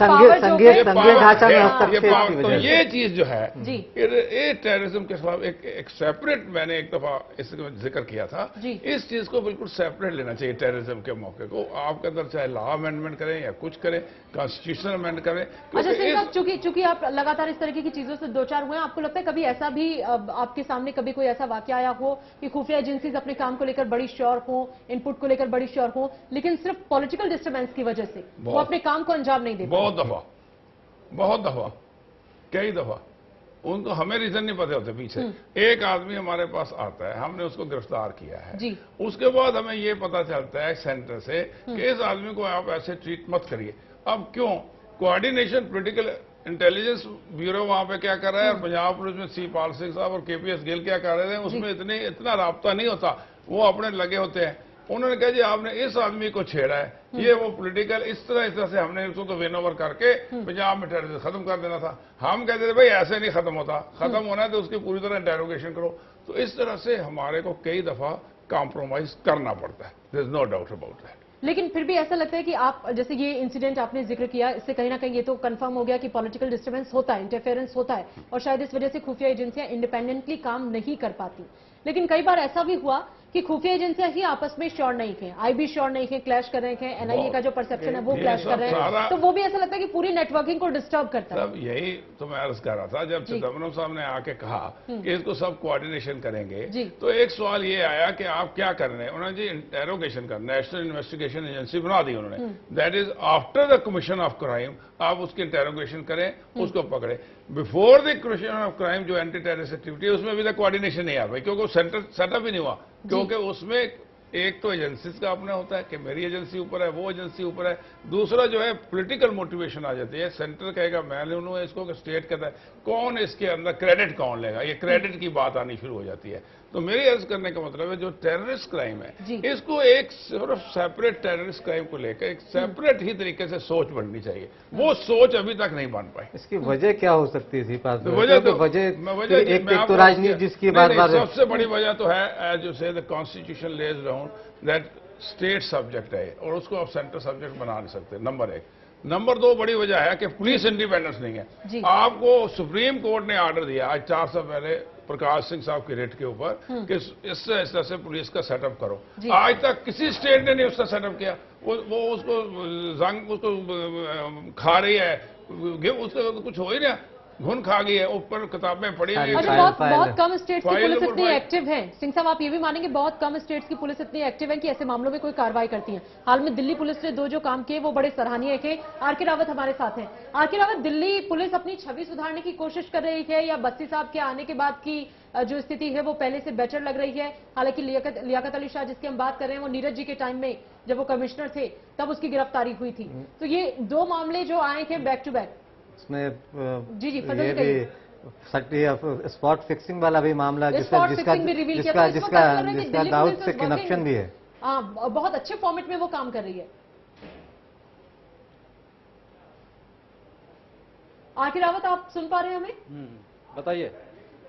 पावर तो ये चीज जो है ये टेररिज्म के खिलाफ एक सेपरेट, मैंने एक दफा इसका जिक्र किया था, इस चीज को बिल्कुल सेपरेट लेना चाहिए। टेररिज्म के मौके को आपके अंदर चाहे लॉ अमेंडमेंट करें या कुछ करें, कॉन्स्टिट्यूशनल अमेंड करें। अच्छा सिंह साहब, चूंकि आप लगातार इस तरीके की चीजों से दो चार हुए हैं, आपको लगता है कभी ऐसा भी आपके सामने कभी कोई ऐसा वाकया आया हो कि खुफिया एजेंसीज अपने काम को लेकर बड़ी श्योर हो, इनपुट को लेकर बड़ी श्योर हो, लेकिन सिर्फ पॉलिटिकल डिस्टर्बेंस की वजह से वो अपने काम को अंजाम नहीं दे पाए? बहुत दफा, कई दफा उनको हमें रीजन नहीं पता होते पीछे। एक आदमी हमारे पास आता है, हमने उसको गिरफ्तार किया है, उसके बाद हमें ये पता चलता है सेंटर से कि इस आदमी को आप ऐसे ट्रीट मत करिए। अब क्यों? कोऑर्डिनेशन पोलिटिकल इंटेलिजेंस ब्यूरो वहां पे क्या कर रहा है, और पंजाब पुलिस में सी पाल सिंह साहब और केपीएस गिल क्या कर रहे हैं, उसमें इतना राब्ता नहीं होता, वो अपने लगे होते हैं। उन्होंने कहा जी आपने इस आदमी को छेड़ा है, ये वो पॉलिटिकल इस तरह से हमने उसको तो विन ओवर करके पंजाब में टेररिज्म खत्म कर देना था। हम कहते थे भाई ऐसे नहीं खत्म होता, खत्म होना है तो उसकी पूरी तरह इंटेरोगेशन करो। तो इस तरह से हमारे को कई दफा कॉम्प्रोमाइज करना पड़ता है, there is no doubt about that. लेकिन फिर भी ऐसा लगता है कि आप, जैसे ये इंसिडेंट आपने जिक्र किया, इससे कहीं ना कहीं ये तो कंफर्म हो गया कि पॉलिटिकल डिस्टर्बेंस होता है, इंटरफेरेंस होता है, और शायद इस वजह से खुफिया एजेंसियां इंडिपेंडेंटली काम नहीं कर पाती। लेकिन कई बार ऐसा भी हुआ कि खुफिया एजेंसियां ही आपस में श्योर नहीं थे, आईबी श्योर नहीं थे, क्लैश कर रहे थे, एनआईए का जो परसेप्शन है वो क्लैश कर रहे हैं, तो वो भी ऐसा लगता है कि पूरी नेटवर्किंग को डिस्टर्ब करता है। यही तो मैं अर्ज कर रहा था, जब चिदम्बरम साहब ने आके कहा कि इसको सब कोऑर्डिनेशन करेंगे, तो एक सवाल ये आया कि आप क्या कर रहे हैं। उन्होंने जी इंटेरोगेशन कर, नेशनल इन्वेस्टिगेशन एजेंसी बना दी उन्होंने, that is after the commission of crime, आप उसकी इंटेरोगेशन करें, उसको पकड़े। Before the commission of crime जो एंटी टेररिस्ट एक्टिविटी है उसमें अभी तक कोऑर्डिनेशन नहीं आ पाई, क्योंकि सेंटर सेटअप ही नहीं हुआ, क्योंकि उसमें एक तो एजेंसीज का अपना होता है कि मेरी एजेंसी ऊपर है, वो एजेंसी ऊपर है, दूसरा जो है पॉलिटिकल मोटिवेशन आ जाती है। सेंटर कहेगा मैं लूंगा इसको, कि स्टेट कहता है कौन इसके अंदर क्रेडिट कौन लेगा, ये क्रेडिट की बात आनी शुरू हो जाती है। तो मेरी अर्ज करने का मतलब है जो टेररिस्ट क्राइम है इसको एक सिर्फ सेपरेट टेररिस्ट क्राइम को लेकर एक सेपरेट ही तरीके से सोच बननी चाहिए, वो सोच अभी तक नहीं बन पाई। इसकी वजह क्या हो सकती है? वजह एक तो राजनीति जिसकी बार-बार, सबसे बड़ी वजह तो है जो से the constitution lays down that state subject है और उसको आप सेंटर सब्जेक्ट बना नहीं सकते, नंबर एक। नंबर दो बड़ी वजह है कि पुलिस इंडिपेंडेंस नहीं है। आपको सुप्रीम कोर्ट ने ऑर्डर दिया आज 4 साल पहले प्रकाश सिंह साहब की रेट के ऊपर कि इस तरह से पुलिस का सेटअप करो, आज तक किसी स्टेट ने नहीं उसका सेटअप किया। वो उसको जंग उसको खा रही है, उसको कुछ हो ही नहीं, घुन खा गई है, ऊपर किताबें पड़ी हुई। अच्छा, बहुत कम स्टेट्स की पुलिस इतनी एक्टिव है सिंह साहब, आप ये भी मानेंगे बहुत कम स्टेट्स की पुलिस इतनी एक्टिव है कि ऐसे मामलों में कोई कार्रवाई करती है। हाल में दिल्ली पुलिस ने 2 जो काम किए वो बड़े सराहनीय थे। आर.के. रावत हमारे साथ हैं। आर.के. रावत, दिल्ली पुलिस अपनी छवि सुधारने की कोशिश कर रही है या बस्सी साहब के आने के बाद की जो स्थिति है वो पहले से बेटर लग रही है? हालांकि लियाकत अली शाह जिसकी हम बात कर रहे हैं वो नीरज जी के टाइम में जब वो कमिश्नर थे तब उसकी गिरफ्तारी हुई थी। तो ये 2 मामले जो आए थे बैक टू बैक, इसमें जी स्पॉट फिक्सिंग वाला भी मामला जिसका दाऊद से कनेक्शन भी है, बहुत अच्छे फॉर्मेट में वो काम कर रही है। आर.के. रावत, आप सुन पा रहे हैं हमें? बताइए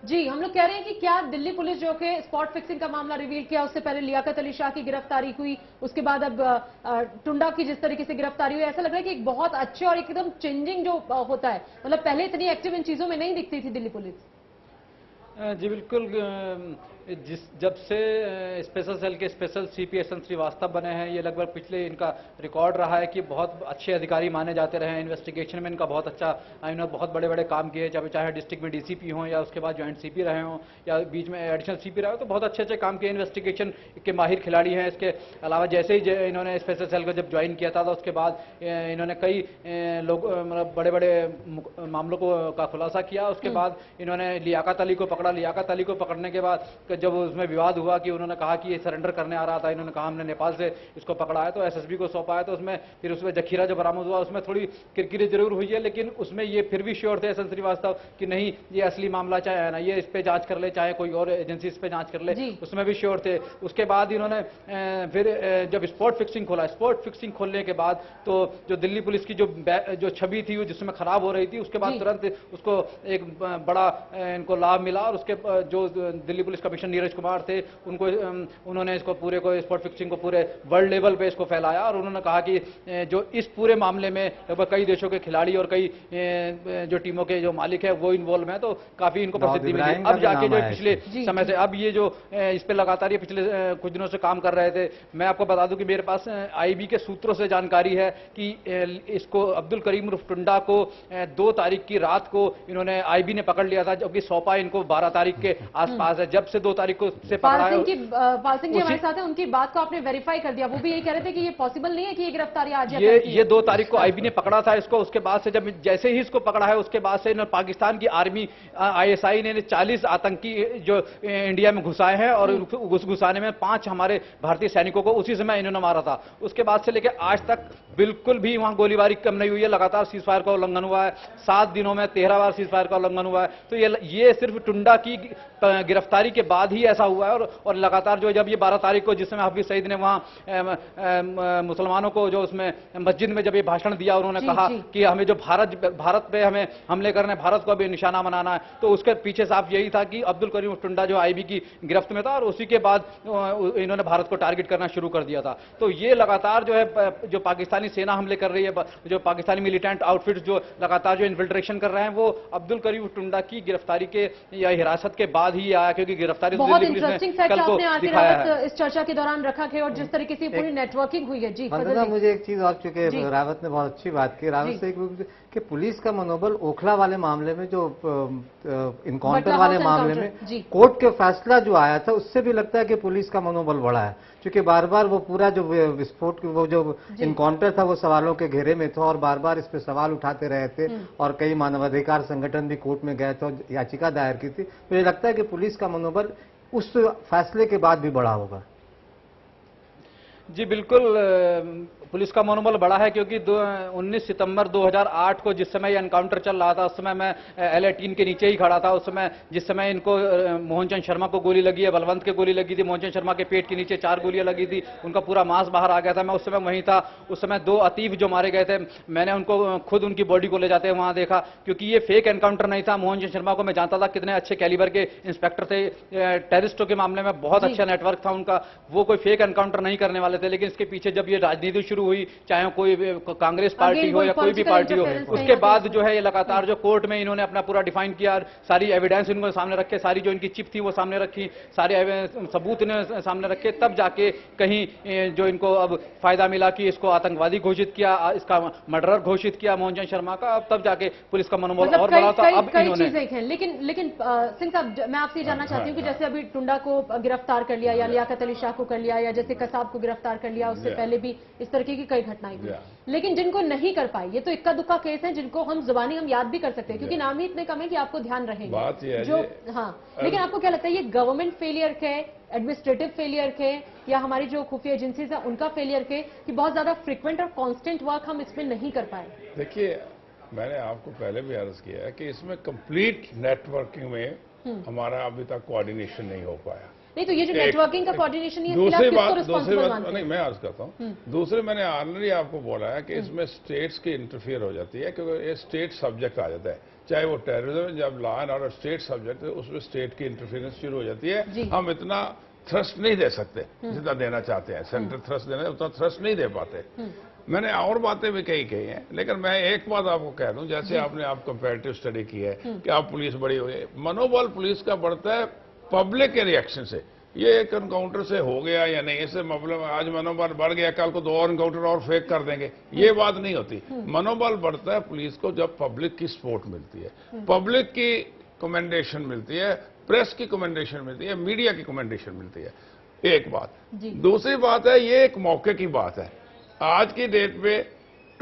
जी। हम लोग कह रहे हैं कि क्या दिल्ली पुलिस जो कि स्पॉट फिक्सिंग का मामला रिवील किया, उससे पहले लियाकत अली शाह की गिरफ्तारी हुई, उसके बाद अब टुंडा की जिस तरीके से गिरफ्तारी हुई, ऐसा लग रहा है कि एक बहुत अच्छे और एकदम चेंजिंग जो होता है, मतलब पहले इतनी एक्टिव इन चीजों में नहीं दिखती थी दिल्ली पुलिस। जी बिल्कुल, जब से स्पेशल सेल के स्पेशल सीपी एस.एन. श्रीवास्तव बने हैं, ये लगभग पिछले इनका रिकॉर्ड रहा है कि बहुत अच्छे अधिकारी माने जाते रहे हैं। इन्वेस्टिगेशन में इनका बहुत अच्छा, इन्होंने बहुत बड़े बड़े काम किए, चाहे डिस्ट्रिक्ट में डीसीपी हों या उसके बाद ज्वाइंट सीपी रहे हों या बीच में एडिशनल सीपी रहे हो, तो बहुत अच्छे काम किए। इन्वेस्टिगेशन के माहिर खिलाड़ी हैं। इसके अलावा जैसे ही इन्होंने स्पेशल सेल को जब ज्वाइन किया था उसके बाद इन्होंने कई लोग मतलब बड़े बड़े मामलों का खुलासा किया। उसके बाद इन्होंने लियाकत अली को पकड़ा, लियाकत अली को पकड़ने के बाद जब उसमें विवाद हुआ कि उन्होंने कहा कि ये सरेंडर करने आ रहा था, इन्होंने कहा हमने नेपाल से इसको पकड़ा है, तो एसएसबी को सौंपा है, तो उसमें फिर उसमें जखीरा जो बरामद हुआ उसमें थोड़ी किरकिरी जरूर हुई है, लेकिन उसमें ये फिर भी श्योर थे एस एन श्रीवास्तव कि नहीं ये असली मामला चाहे ना ये इस पे जांच कर ले, चाहे कोई और एजेंसी इस पे जांच कर ले, उसमें भी श्योर थे। उसके बाद इन्होंने फिर जब स्पॉट फिक्सिंग खोला, स्पॉट फिक्सिंग खोलने के बाद तो जो दिल्ली पुलिस की जो छवि थी वो जिसमें खराब हो रही थी, उसके बाद तुरंत उसको एक बड़ा इनको लाभ मिला और उसके जो दिल्ली पुलिस कमिश्नर नीरज कुमार थे उन्होंने इसको पूरे को स्पॉट फिक्सिंग को पूरे वर्ल्ड लेवल पे इसको फैलाया और उन्होंने कहा कि जो इस पूरे मामले में लगभग कई देशों के खिलाड़ी और कई जो टीमों के जो मालिक है वो इन्वॉल्व है, तो काफी इनको प्रसिद्धि मिली। अब जाके जो पिछले समय से अब ये जो इस पे लगातार ये पिछले कुछ दिनों से काम कर रहे थे। मैं आपको बता दूं कि मेरे पास आईबी के सूत्रों से जानकारी है कि इसको अब्दुल करीम उर्फ टुंडा को 2 तारीख की रात को इन्होंने आईबी ने पकड़ लिया था, जबकि सौंपा इनको 12 तारीख के आसपास है। जब से 2 तारीख को से पकड़ा है। पाल सिंह जी हमारे साथ हैं, उनकी बात को आपने वेरीफाई कर दिया। वो भी यही कह रहे थे कि ये पॉसिबल नहीं है कि ये गिरफ्तारी आज ये 2 तारीख को आईबी ने पकड़ा था इसको। उसके बाद से जब जैसे ही इसको पकड़ा है उसके बाद से पाकिस्तान की आर्मी ISI ने 40 आतंकी जो इंडिया में घुसाए हैं और उस घुसाने में 5 हमारे भारतीय सैनिकों को उसी समय इन्होंने मारा था। उसके बाद से लेकर आज तक बिल्कुल भी वहां गोलीबारी कम नहीं हुई है, लगातार सीज फायर का उल्लंघन हुआ है। 7 दिनों में 13 बार सीज फायर का उल्लंघन हुआ है। तो ये सिर्फ टुंडा की गिरफ्तारी के बाद ही ऐसा हुआ है और लगातार जो जब ये 12 तारीख को जिस समय हाफिज सईद ने वहां मुसलमानों को जो उसमें मस्जिद में जब ये भाषण दिया, उन्होंने कहा कि हमें जो भारत पे हमें हमले करने, भारत को भी निशाना बनाना है, तो उसके पीछे साफ यही था कि अब्दुल करीम टुंडा जो आईबी की गिरफ्त में था और उसी के बाद इन्होंने भारत को टारगेट करना शुरू कर दिया था। तो ये लगातार जो है जो पाकिस्तानी सेना हमले कर रही है, जो पाकिस्तानी मिलिटेंट आउटफिट्स जो लगातार जो इन्फिल्ट्रेशन कर रहे हैं, वो अब्दुल करीम टुंडा की गिरफ्तारी के या हिरासत के बाद ही आया, क्योंकि गिरफ्तारी बहुत इंटरेस्टिंग फैक्ट आपने आरती रावत इस चर्चा के दौरान रखा है और जिस तरीके से पूरी नेटवर्किंग हुई है। जी मुझे एक चीज और, चूंकि रावत ने बहुत अच्छी बात की, रावत से कि पुलिस का मनोबल ओखला वाले मामले में, जो इनकाउंटर वाले मामले में कोर्ट के फैसला जो आया था उससे भी लगता है कि पुलिस का मनोबल बढ़ा है, क्योंकि बार बार वो पूरा जो विस्फोट वो जो इनकाउंटर था वो सवालों के घेरे में था और बार बार इस पे सवाल उठाते रहे थे और कई मानवाधिकार संगठन भी कोर्ट में गए थे और याचिका दायर की थी। मुझे लगता है कि पुलिस का मनोबल उस फैसले के बाद भी बढ़ा होगा। जी बिल्कुल, पुलिस का मनोबल बढ़ा है, क्योंकि 19 सितंबर 2008 को जिस समय ये एनकाउंटर चल रहा था उस समय मैं L18 के नीचे ही खड़ा था। उस समय जिस समय इनको मोहनचंद शर्मा को गोली लगी है, बलवंत के गोली लगी थी, मोहनचंद शर्मा के पेट के नीचे 4 गोलियां लगी थी, उनका पूरा मांस बाहर आ गया था। मैं उस समय वहीं था। उस समय 2 अतीफ जो मारे गए थे, मैंने उनको खुद उनकी बॉडी को ले जाते हुए वहां देखा, क्योंकि ये फेक एनकाउंटर नहीं था। मोहनचंद शर्मा को मैं जानता था, कितने अच्छे कैलिबर के इंस्पेक्टर थे, टेररिस्टों के मामले में बहुत अच्छा नेटवर्क था उनका, वो कोई फेक एनकाउंटर नहीं करने वाले थे। लेकिन इसके पीछे जब ये राजनीति शुरू हुई, चाहे कोई कांग्रेस पार्टी हो या कोई भी पार्टी हो, उसके बाद जो है ये लगातार जो कोर्ट में इन्होंने अपना पूरा डिफाइन किया, सारी एविडेंस इनको सामने रखे, सारी जो इनकी चिप थी वो सामने रखी, सारे सबूत इन्होंने सामने रखे, तब जाके कहीं जो इनको अब फायदा मिला कि इसको आतंकवादी घोषित किया, इसका मर्डरर घोषित किया मोहनचंद शर्मा का, अब तब जाके पुलिस का मनोबल और बढ़ा था। अब इन्होंने लेकिन सिंह साहब, मैं आपसे जानना चाहती हूँ कि जैसे अभी टुंडा को गिरफ्तार कर लिया या लियाकत अली शाह को कर लिया या जैसे कसाब को गिरफ्तार कर लिया, उससे पहले भी इस तरीके की कई घटनाएं हुई, लेकिन जिनको नहीं कर पाए, ये तो इक्का दुक्का केस है जिनको हम जुबानी हम याद भी कर सकते हैं क्योंकि नाम ही इतने कम है कि आपको ध्यान रहेंगे जो लेकिन आपको क्या लगता है ये गवर्नमेंट फेलियर के, एडमिनिस्ट्रेटिव फेलियर के या हमारी जो खुफिया एजेंसीज है उनका फेलियर के कि बहुत ज्यादा फ्रिक्वेंट और कांस्टेंट वर्क हम इसमें नहीं कर पाए? देखिए, मैंने आपको पहले भी अर्ज किया है कि इसमें कंप्लीट नेटवर्किंग में हमारा अभी तक कोऑर्डिनेशन नहीं हो पाया। नहीं तो ये जो नेटवर्किंग का कोऑर्डिनेशन है, दूसरी बात नहीं, मैं अर्ज करता हूँ। दूसरे मैंने ऑलरेडी आपको बोला है कि इसमें स्टेट्स की इंटरफियर हो जाती है, क्योंकि ये स्टेट सब्जेक्ट आ जाता है, चाहे वो टेररिज्म, जब law and order state subject है उसमें स्टेट की इंटरफियरेंस शुरू हो जाती है। हम इतना थ्रस्ट नहीं दे सकते जितना देना चाहते हैं, सेंटर थ्रस्ट देना उतना थ्रस्ट नहीं दे पाते। मैंने और बातें भी कही हैं, लेकिन मैं एक बात आपको कह दूं, जैसे आपने आप कंपैरेटिव स्टडी की है कि आप पुलिस बड़ी हुई है, मनोबल पुलिस का बढ़ता है पब्लिक के रिएक्शन से। ये एक एनकाउंटर से हो गया या नहीं, इससे मतलब आज मनोबल बढ़ गया, कल को 2 और एनकाउंटर और फेक कर देंगे, ये बात नहीं होती। मनोबल बढ़ता है पुलिस को जब पब्लिक की सपोर्ट मिलती है, पब्लिक की कमेंडेशन मिलती है, प्रेस की कमेंडेशन मिलती है, मीडिया की कमेंडेशन मिलती है, एक बात। दूसरी बात है, ये एक मौके की बात है। आज की डेट पे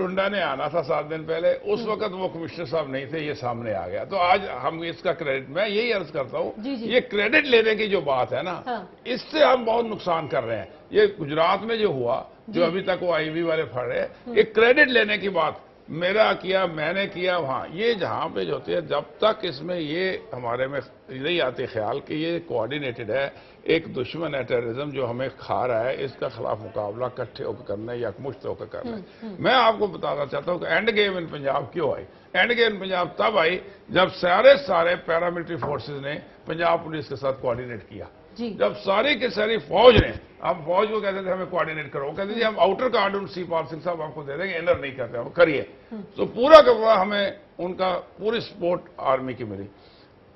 टुंडा ने आना था 7 दिन पहले, उस वक्त वो कमिश्नर साहब नहीं थे, ये सामने आ गया। तो आज हम इसका क्रेडिट, मैं यही अर्ज करता हूँ, ये क्रेडिट लेने की जो बात है ना, इससे हम बहुत नुकसान कर रहे हैं। ये गुजरात में जो हुआ, जो अभी तक वो आईवी वाले फड़ रहे हैं, ये क्रेडिट लेने की बात, मेरा किया, मैंने किया, वहां ये जहां पे जो होती है, जब तक इसमें ये हमारे में नहीं आते ख्याल कि ये कोऑर्डिनेटेड है, एक दुश्मन है टेररिज्म जो हमें खा रहा है, इसका खिलाफ मुकाबला इकट्ठे होकर करना है, यकमुश्त होकर करना है। मैं आपको बताना चाहता हूँ कि एंड गेम इन पंजाब क्यों आई। एंड गेम इन पंजाब तब आई जब सारे पैरामिलिट्री फोर्सेज ने पंजाब पुलिस के साथ कोऑर्डिनेट किया। जब सारी की सारी फौज ने, हम फौज को कहते थे हमें कोऑर्डिनेट करो, कहते थे हम आउटर कार्डन सीपाल सिंह साहब आपको दे देंगे, इनर नहीं करते, हम करिए। तो पूरा का पूरा हमें उनका पूरी सपोर्ट आर्मी की मिली,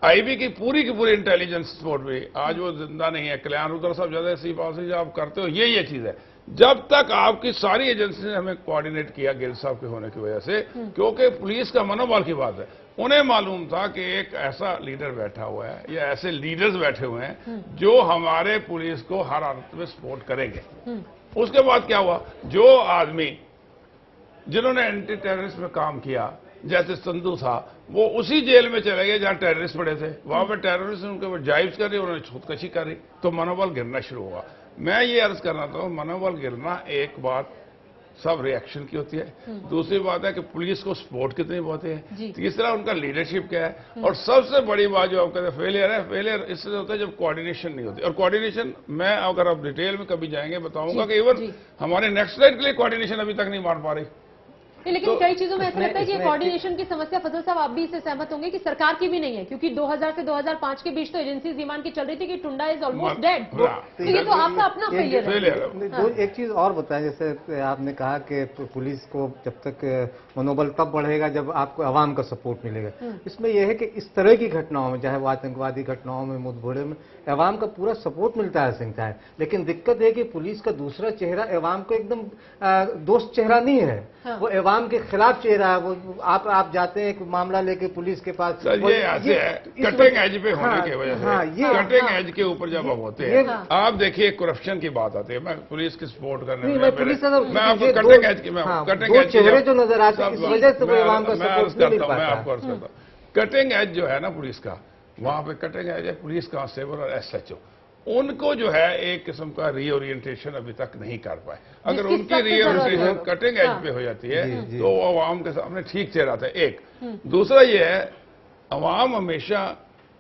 आईबी की पूरी इंटेलिजेंस सपोर्ट भी। आज वो जिंदा नहीं है, कल्याण रुद्र साहब ज्यादा सीपाल सिंह आप करते हो, ये चीज है। जब तक आपकी सारी एजेंसी ने हमें कोऑर्डिनेट किया गिल साहब के होने की वजह से, क्योंकि पुलिस का मनोबल की बात है, उन्हें मालूम था कि एक ऐसा लीडर बैठा हुआ है या ऐसे लीडर्स बैठे हुए हैं जो हमारे पुलिस को हर हालत में सपोर्ट करेंगे। उसके बाद क्या हुआ, जो आदमी जिन्होंने एंटी टेररिस्ट में काम किया, जैसे संधू था, वो उसी जेल में चले गए जहां टेररिस्ट पड़े थे, वहां पे टेररिस्ट उनके ऊपर जाइब्स कर रही, उन्होंने खुदकशी कर रही, तो मनोबल गिरना शुरू हुआ। मैं ये अर्ज करना चाहता हूं, मनोबल गिरना एक बात सब रिएक्शन की होती है, दूसरी बात है कि पुलिस को सपोर्ट कितनी होती है, तीसरा उनका लीडरशिप क्या है, और सबसे बड़ी बात जो आप कहते हैं फेलियर है, फेलियर इससे होता है जब कोऑर्डिनेशन नहीं होती। और कोऑर्डिनेशन मैं अगर आप डिटेल में कभी जाएंगे बताऊंगा कि इवन हमारे नेक्स्ट स्लाइड के लिए कोऑर्डिनेशन अभी तक नहीं मान पा रही। लेकिन तो कई चीजों में ऐसा लगता है कि कोऑर्डिनेशन की समस्या, फजल साहब आप भी इससे सहमत होंगे कि सरकार की भी नहीं है, क्योंकि 2000 से 2005 के बीच तो एजेंसीज ईमान की चल रही थी कि टुंडा इज ऑलमोस्ट डेड, तो ये तो आपका अपना फेलियर है। एक चीज और बताएं, जैसे आपने कहा कि पुलिस को जब तक मनोबल तब बढ़ेगा जब आपको आवाम का सपोर्ट मिलेगा। इसमें यह है कि इस तरह की घटनाओं में, चाहे वो आतंकवादी घटनाओं में, मुठभेड़ों में, अवाम का पूरा सपोर्ट मिलता है सिंह साहब, लेकिन दिक्कत है कि पुलिस का दूसरा चेहरा अवाम को एकदम दोस्त चेहरा नहीं है, वो अवाम के खिलाफ चेहरा है। वो आप जाते हैं एक मामला लेके पुलिस के पास, ये ऐसे है कटिंग एज पे होने की वजह से, कटिंग एज के ऊपर जब हम होते हैं, आप देखिए करप्शन की बात आती है, मैं पुलिस की सपोर्ट करने में, मैं आपको कटिंग एज की, कटिंग एज चेहरे जो नजर आते हैं, इस वजह से वो अवाम का सपोर्ट नहीं मिल पाता। मैं आपको अर्ज करता हूं, कटिंग एज जो है ना पुलिस का, वहां पे कटिंग एज है पुलिस कांस्टेबल और एसएचओ, उनको जो है एक किस्म का रीओरिएंटेशन अभी तक नहीं कर पाए। अगर उनकी रीओरिएंटेशन कटिंग एज पे हो जाती है तो वो अवाम के सामने ठीक चेहरा आता है। एक दूसरा ये है, अवाम हमेशा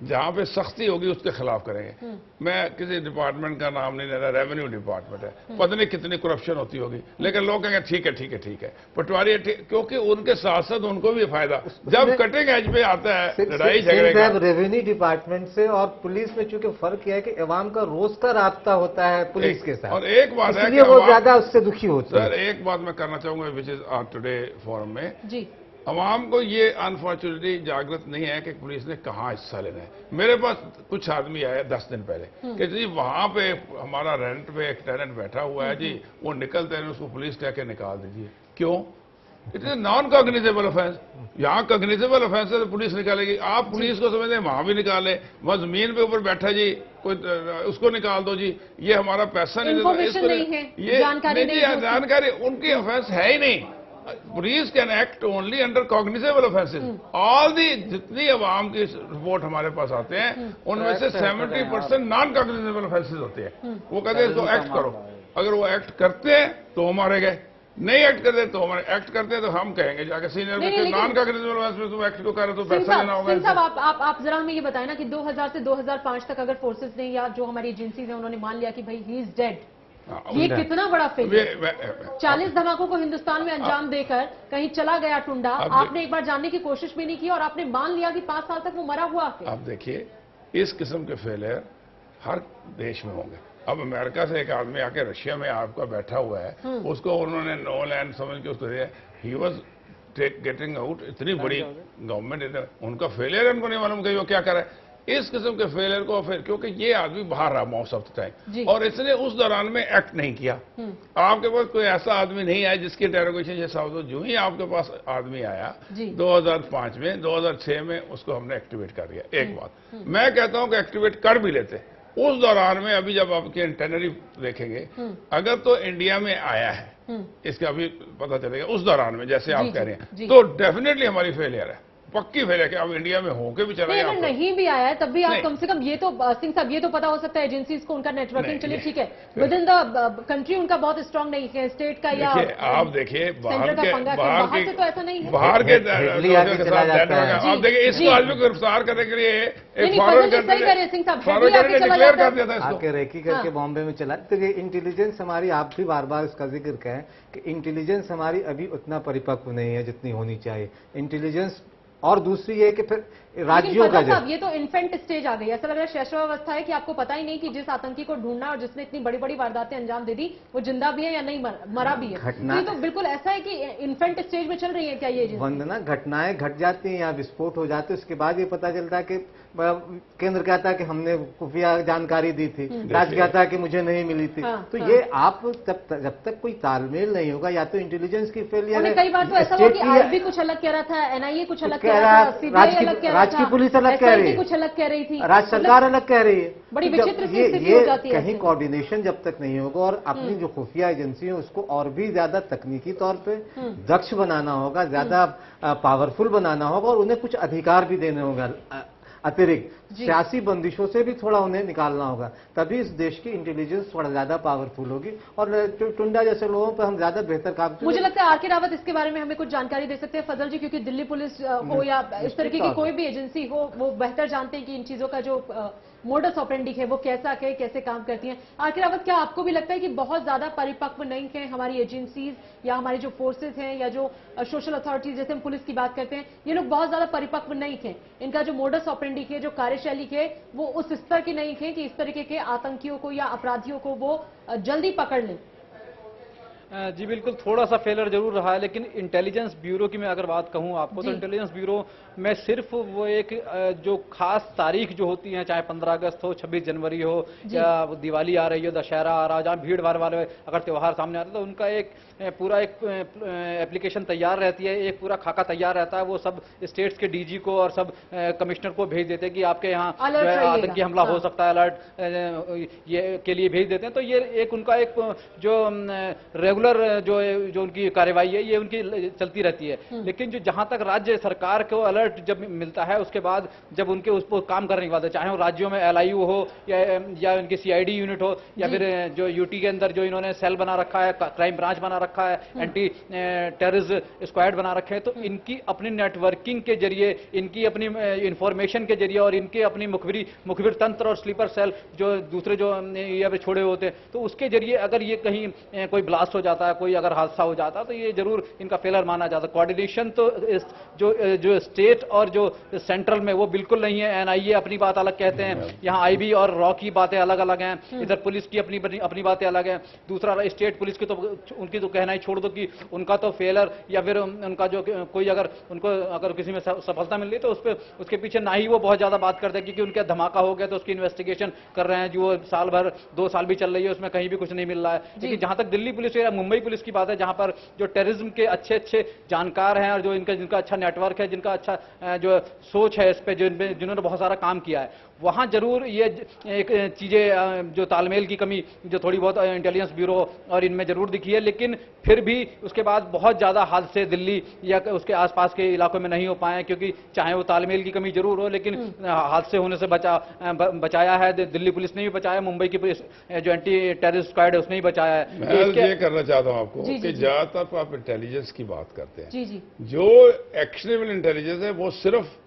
जहां पे सख्ती होगी उसके खिलाफ करेंगे। मैं किसी डिपार्टमेंट का नाम नहीं ले रहा, रेवेन्यू डिपार्टमेंट है, पता नहीं कितनी करप्शन होती होगी, लेकिन लोग कहेंगे ठीक है ठीक है ठीक है, पटवारी क्योंकि उनके साथ साथ उनको भी फायदा। जब कटिंग एज पे आता है लड़ाई झगड़े का, रेवेन्यू डिपार्टमेंट से और पुलिस में चूंकि फर्क यह है कि अवाम का रोज का राब्ता होता है पुलिस के साथ, और एक बात है कि वो ज्यादा उससे दुखी होते हैं। सर एक बात मैं करना चाहूंगा विच इज टुडे फोरम में जी, अवाम को ये अनफॉर्चुनेटली जागृत नहीं है कि पुलिस ने कहाँ हिस्सा लेना है। मेरे पास कुछ आदमी आए 10 दिन पहले कि जी वहां पे हमारा रेंट पे एक टेनेंट बैठा हुआ है जी, वो निकलते हैं उसको पुलिस कह के निकाल दीजिए। क्यों? It is non cognizable offence. यहाँ कॉग्निजेबल ऑफेंस है तो पुलिस निकालेगी, आप पुलिस को समझते हैं वहां भी निकाले, वहां जमीन पे ऊपर बैठा जी कोई उसको निकाल दो जी, ये हमारा पैसा नहीं देता, ये जानकारी उनकी ऑफेंस है ही नहीं। Police can act only under cognizable offences. All the जितनी अवाम की रिपोर्ट हमारे पास आते हैं उनमें से 70% नॉन कॉग्निजेबल ऑफेंसेस होते हैं। वो कहते हैं इसको एक्ट करो, अगर वो एक्ट करते हैं तो हमारे गए, नहीं एक्ट करते तो हमारे एक्ट करते हैं तो हम कहेंगे जाके सीनियर नॉन कॉग्निजेबल ऑफेंस में तुम एक्ट को कर रहे तो पैसा लेना होगा। साहब आप जरा हमें ये बताएं ना कि 2000 से 2005 तक अगर फोर्सेस ने या जो हमारी एजेंसीज हैं उन्होंने मान लिया कि भाई ही इज डेड, ये कितना बड़ा फेलियर। 40 धमाकों को हिंदुस्तान में अंजाम देकर कहीं चला गया टुंडा, आपने एक बार जानने की कोशिश भी नहीं की और आपने मान लिया कि 5 साल तक वो मरा हुआ है। आप देखिए इस किस्म के फेलियर हर देश में होंगे। अब अमेरिका से एक आदमी आके रशिया में आपका बैठा हुआ है, उसको उन्होंने नो लैंड समझ के उसको दिया, ही वाज गेटिंग आउट, इतनी बड़ी गवर्नमेंट, उनका फेलियर है, उनको नहीं मालूम कि वो क्या कर रहा है। इस किस्म के फेलियर को फिर क्योंकि ये आदमी बाहर रहा मोस्ट ऑफ द टाइम और इसने उस दौरान में एक्ट नहीं किया। आपके पास कोई ऐसा आदमी नहीं आया जिसकी इंटेरोगेशन जैसा हो, जो ही आपके पास आदमी आया 2005 में, 2006 में उसको हमने एक्टिवेट कर दिया। एक बात मैं कहता हूं कि एक्टिवेट कर भी लेते, उस दौरान में अभी जब आपके इंटरनरी देखेंगे, अगर तो इंडिया में आया है, इसका अभी पता चलेगा उस दौरान में, जैसे आप कह रहे हैं, तो डेफिनेटली हमारी फेलियर है, पक्की फेलियर कि अब इंडिया में होके भी चला नहीं, अगर नहीं भी आया है तब भी आप कम से कम ये तो सिंह साहब ये तो पता हो सकता है एजेंसीज को, उनका नेटवर्किंग चलिए ठीक है, विद इन द कंट्री उनका बहुत स्ट्रांग नहीं है, स्टेट का या आप देखिए बाहर से तो ऐसा नहीं है, बाहर के आप देखिए इसको आज भी गिरफ्तार करने के लिए आके रेकी करके बॉम्बे में चला। तो ये इंटेलिजेंस हमारी, आप भी बार बार इसका जिक्र करें कि इंटेलिजेंस हमारी अभी उतना परिपक्व नहीं है जितनी होनी चाहिए इंटेलिजेंस। और दूसरी ये कि फिर राज्यों का साहब ये तो इन्फेंट स्टेज आ गई, ऐसा लग रहा है शैशवावस्था है कि आपको पता ही नहीं कि जिस आतंकी को ढूंढना और जिसने इतनी बड़ी बड़ी वारदातें अंजाम दे दी वो जिंदा भी है या नहीं मरा भी है। ये तो बिल्कुल ऐसा है कि इन्फेंट स्टेज में चल रही है क्या ये वंदना? घटनाएं घट जाती हैं या विस्फोट हो जाते हैं, उसके बाद ये पता चलता है कि केंद्र कहता है कि हमने खुफिया जानकारी दी थी, राज्य कहता है कि मुझे नहीं मिली थी। तो ये आप जब तक कोई तालमेल नहीं होगा, या तो इंटेलिजेंस की फेलियर है, कई बार तो ऐसा हुआ कि आरबी कुछ अलग कह रहा था, एनआईए कुछ अलग कह रहा था, सीबीआई अलग कह रहा था, राज्य की पुलिस अलग कह रही है, कुछ अलग कह रही थी, राज्य सरकार अलग कह रही है। बड़ी विचित्र स्थिति हो जाती है। कहीं कोऑर्डिनेशन जब तक नहीं होगा और अपनी जो खुफिया एजेंसी है उसको और भी ज्यादा तकनीकी तौर पे दक्ष बनाना होगा, ज्यादा पावरफुल बनाना होगा और उन्हें कुछ अधिकार भी देने होगा अतिरिक्त, सियासी बंदिशों से भी थोड़ा उन्हें निकालना होगा, तभी इस देश की इंटेलिजेंस थोड़ा ज्यादा पावरफुल होगी और टुंडा जैसे लोगों पर हम ज्यादा बेहतर काम। मुझे लगता है आर.के. रावत इसके बारे में हमें कुछ जानकारी दे सकते हैं फजल जी, क्योंकि दिल्ली पुलिस हो या इस तरीके की कोई भी एजेंसी हो वो बेहतर जानते हैं कि इन चीजों का जो मोडस ऑपरेंडी है वो कैसे काम करती हैं। आर.के. रावत, क्या आपको भी लगता है कि बहुत ज्यादा परिपक्व नहीं है हमारी एजेंसीज या हमारी जो फोर्सेज हैं या जो सोशल अथॉरिटीज, जैसे हम पुलिस की बात करते हैं, ये लोग बहुत ज्यादा परिपक्व नहीं है, इनका जो मोडस ऑपरेंडी है, जो कार्यशैली है, वो उस स्तर की नहीं है कि इस तरीके के आतंकियों को या अपराधियों को वो जल्दी पकड़ लें? जी बिल्कुल, थोड़ा सा फेलर जरूर रहा है, लेकिन इंटेलिजेंस ब्यूरो की मैं अगर बात कहूं आपको तो इंटेलिजेंस ब्यूरो में सिर्फ वो एक जो खास तारीख जो होती है, चाहे 15 अगस्त हो, 26 जनवरी हो या दिवाली आ रही हो, दशहरा आ रहा, जहाँ भीड़ भाड़ वाले अगर त्यौहार सामने आता है तो उनका एक पूरा एक एप्लीकेशन तैयार रहती है, एक पूरा खाका तैयार रहता है, वो सब स्टेट्स के डीजी को और सब कमिश्नर को भेज देते हैं कि आपके यहाँ आतंकी हमला हो सकता है, अलर्ट ये के लिए भेज देते हैं। तो ये एक उनका एक जो रेगुलर जो उनकी कार्यवाही है ये उनकी चलती रहती है। लेकिन जो जहां तक राज्य सरकार को अलर्ट जब मिलता है उसके बाद जब उनके उस पर काम करने की बात है, चाहे वो राज्यों में LIU हो या उनकी CID यूनिट हो या फिर जो UT के अंदर जो इन्होंने सेल बना रखा है, क्राइम ब्रांच बना रखा है, एंटी टेररिज्म स्क्वाड बना रखे हैं, तो इनकी अपनी नेटवर्किंग के जरिए, इनकी अपनी इंफॉर्मेशन के जरिए और इनके अपनी मुखबिर तंत्र और स्लीपर सेल जो दूसरे जो यहाँ पे छोड़े होते हैं, तो उसके जरिए अगर ये कहीं कोई ब्लास्ट हो जाता है, कोई अगर हादसा हो जाता है, तो ये जरूर इनका फेलर माना जाता है। कोऑर्डिनेशन तो जो स्टेट और जो सेंट्रल में वो बिल्कुल नहीं है। NIA अपनी बात अलग कहते हैं, यहाँ IB और रॉ की बातें अलग अलग हैं, इधर पुलिस की अपनी बातें अलग हैं। दूसरा स्टेट पुलिस की तो उनकी तो कहना ही छोड़ दो कि उनका तो फेलर या फिर उनका जो कोई अगर किसी में सफलता मिल रही तो उसके पीछे ना ही वो बहुत ज्यादा बात करते हैं, क्योंकि उनका धमाका हो गया तो उसकी इन्वेस्टिगेशन कर रहे हैं, जो साल भर 2 साल भी चल रही है, उसमें कहीं भी कुछ नहीं मिल रहा है। लेकिन जहां तक दिल्ली पुलिस या मुंबई पुलिस की बात है, जहां पर जो टेररिज्म के अच्छे जानकार हैं और जो जिनका अच्छा नेटवर्क है, जिनका अच्छा जो सोच है इस पे, जिन्होंने बहुत सारा काम किया है, वहां जरूर ये एक चीजें जो तालमेल की कमी जो थोड़ी बहुत इंटेलिजेंस ब्यूरो और इनमें जरूर दिखी है। लेकिन फिर भी उसके बाद बहुत ज्यादा हादसे दिल्ली या उसके आसपास के इलाकों में नहीं हो पाए, क्योंकि चाहे वो तालमेल की कमी जरूर हो, लेकिन हादसे होने से बचाया है दिल्ली पुलिस ने भी बचाया, मुंबई की पुलिस जो एंटी टेररिस्ट स्क्वाड है उसने ही बचाया है। मैं ये करना चाहता हूँ आपको कि ज्यादातर आप इंटेलिजेंस की बात करते हैं, जो एक्शनेबल इंटेलिजेंस है वो सिर्फ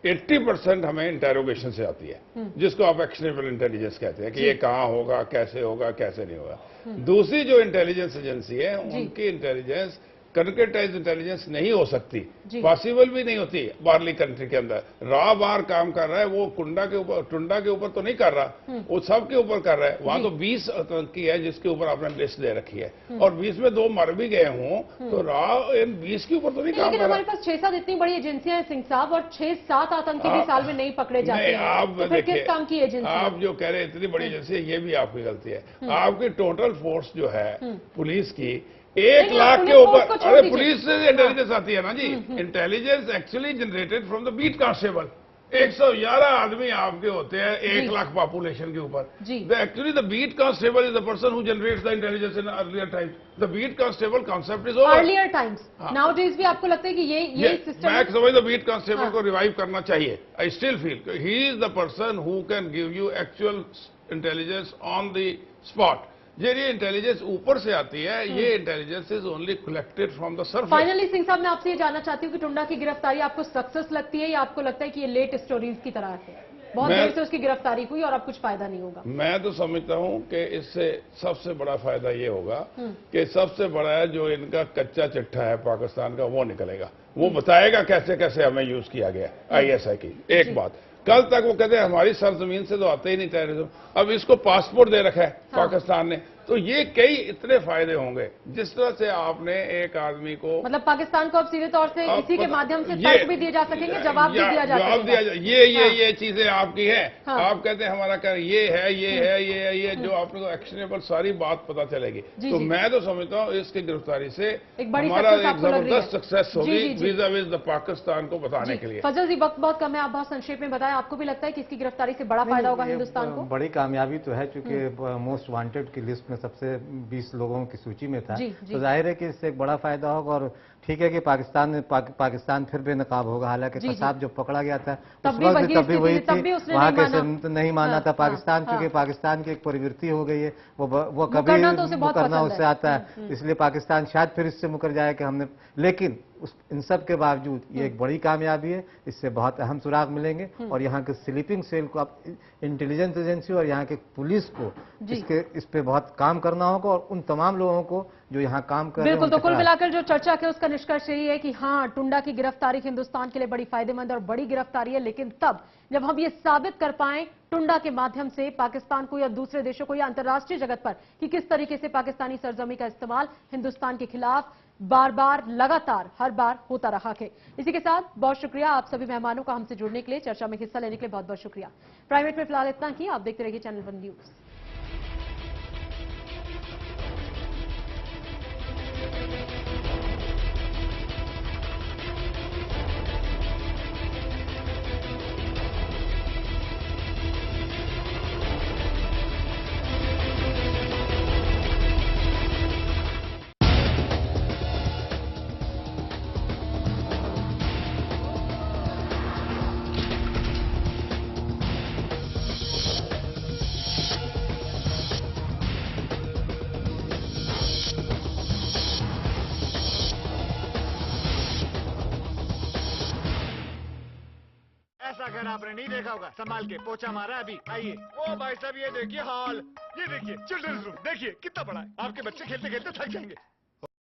80% हमें इंटेरोगेशन से आती है, जिसको आप एक्शनेबल इंटेलिजेंस कहते हैं कि ये कहाँ होगा, कैसे नहीं होगा। दूसरी जो इंटेलिजेंस एजेंसी है उनकी इंटेलिजेंस कंक्रीटाइज इंटेलिजेंस नहीं हो सकती, पॉसिबल भी नहीं होती बाहरली कंट्री के अंदर। रॉ बार काम कर रहा है, वो टुंडा के ऊपर तो नहीं कर रहा, वो सब के ऊपर कर रहा है। वहां तो 20 आतंकी है जिसके ऊपर आपने लिस्ट दे रखी है, और 20 में 2 मर भी गए हों, तो रॉ इन 20 के ऊपर तो नहीं काम कर रहा। हमारे पास 6-7 इतनी बड़ी एजेंसियां हैं सिंह साहब, और 6-7 आतंकी भी साल में नहीं पकड़े जाते हैं। आप तो फिर किस काम की एजेंसी? आप जो कह रहे हैं इतनी बड़ी एजेंसी है, ये भी आपकी गलती है। आपकी टोटल फोर्स जो है पुलिस की 1 लाख के ऊपर, अरे पुलिस से इंटेलिजेंस आती है ना जी। Intelligence actually generated from the beat constable, 111 आदमी आपके होते हैं 1 लाख पॉपुलेशन के ऊपर। Actually the beat constable is the person who generates the intelligence in earlier times. The beat constable concept is over. Earlier times nowadays भी आपको लगता है कि ये सिस्टम, मैं समझ द बीट कांस्टेबल को रिवाइव करना चाहिए। I still feel he is the person who can give you actual intelligence on the spot. ये इंटेलिजेंस ऊपर से आती है, ये intelligence is only collected from the surface. Finally Singh साहब, मैं आपसे ये जानना चाहती हूँ कि टुंडा की गिरफ्तारी आपको सक्सेस लगती है या आपको लगता है कि ये लेट स्टोरीज की तरह है, बहुत देर से उसकी गिरफ्तारी हुई और अब कुछ फायदा नहीं होगा? मैं तो समझता हूँ कि इससे सबसे बड़ा फायदा ये होगा कि सबसे बड़ा जो इनका कच्चा चिट्ठा है पाकिस्तान का वो निकलेगा, वो बताएगा कैसे कैसे हमें यूज किया गया ISI की। एक बात, कल तक वो कहते हैं हमारी सरजमीन से तो आते ही नहीं टेररिज्म, अब इसको पासपोर्ट दे रखा है पाकिस्तान ने, तो ये कई इतने फायदे होंगे। जिस तरह से आपने एक आदमी को, मतलब पाकिस्तान को अब सीधे तौर से इसी के माध्यम से तर्क भी दिए जा सकेंगे, जवाब भी दिया जा सकेगा। ये चीजें आपकी है। आप कहते हैं हमारा कर ये है ये जो आपने को एक्शनेबल सारी बात पता चलेगी। तो मैं तो समझता हूँ इसकी गिरफ्तारी से हमारा एक जबरदस्त सक्सेस होगी वीजा विज द पाकिस्तान को बताने के लिए। फजल जी, वक्त बहुत कम है, आप बहुत संक्षेप में बताएं, आपको भी लगता है कि इसकी गिरफ्तारी से बड़ा फायदा होगा हिंदुस्तान को? बड़ी कामयाबी तो है, चूंकि मोस्ट वांटेड की लिस्ट में सबसे 20 लोगों की सूची में था, तो जाहिर है कि इससे एक बड़ा फायदा होगा। और ठीक है कि पाकिस्तान फिर बेनकाब होगा, हालांकि कसाब जो पकड़ा गया था उस वक्त तब भी वही थी, वहाँ कैसे नहीं माना था पाकिस्तान, क्योंकि पाकिस्तान की एक प्रवृत्ति हो गई है, वो कभी मुकरना उससे आता है, इसलिए पाकिस्तान शायद फिर इससे मुकर जाए कि हमने। लेकिन इन सब के बावजूद ये एक बड़ी कामयाबी है, इससे बहुत अहम सुराग मिलेंगे और यहाँ के स्लीपिंग सेल को, अब इंटेलिजेंस एजेंसी और यहाँ के पुलिस को इस पे बहुत काम करना होगा और उन तमाम लोगों को जो यहाँ काम कर रहे हैं। बिल्कुल, तो कुल मिलाकर जो चर्चा है उसका निष्कर्ष यही है कि हाँ, टुंडा की गिरफ्तारी हिंदुस्तान के लिए बड़ी फायदेमंद और बड़ी गिरफ्तारी है, लेकिन तब जब हम ये साबित कर पाएं टुंडा के माध्यम से पाकिस्तान को या दूसरे देशों को या अंतर्राष्ट्रीय जगत पर कि किस तरीके से पाकिस्तानी सरजमी का इस्तेमाल हिंदुस्तान के खिलाफ बार बार लगातार हर बार होता रहा है। इसी के साथ बहुत शुक्रिया आप सभी मेहमानों का हमसे जुड़ने के लिए, चर्चा में हिस्सा लेने के लिए बहुत बहुत शुक्रिया। प्राइवेट में फिलहाल इतना ही, आप देखते रहिए चैनल 1 न्यूज। अगर आपने नहीं देखा होगा, संभाल के पोछा मारा अभी। आइए, ओ भाई साहब ये देखिए हॉल, ये देखिए चिल्ड्रंस रूम, देखिए कितना बड़ा है। आपके बच्चे खेलते खेलते थक जाएंगे।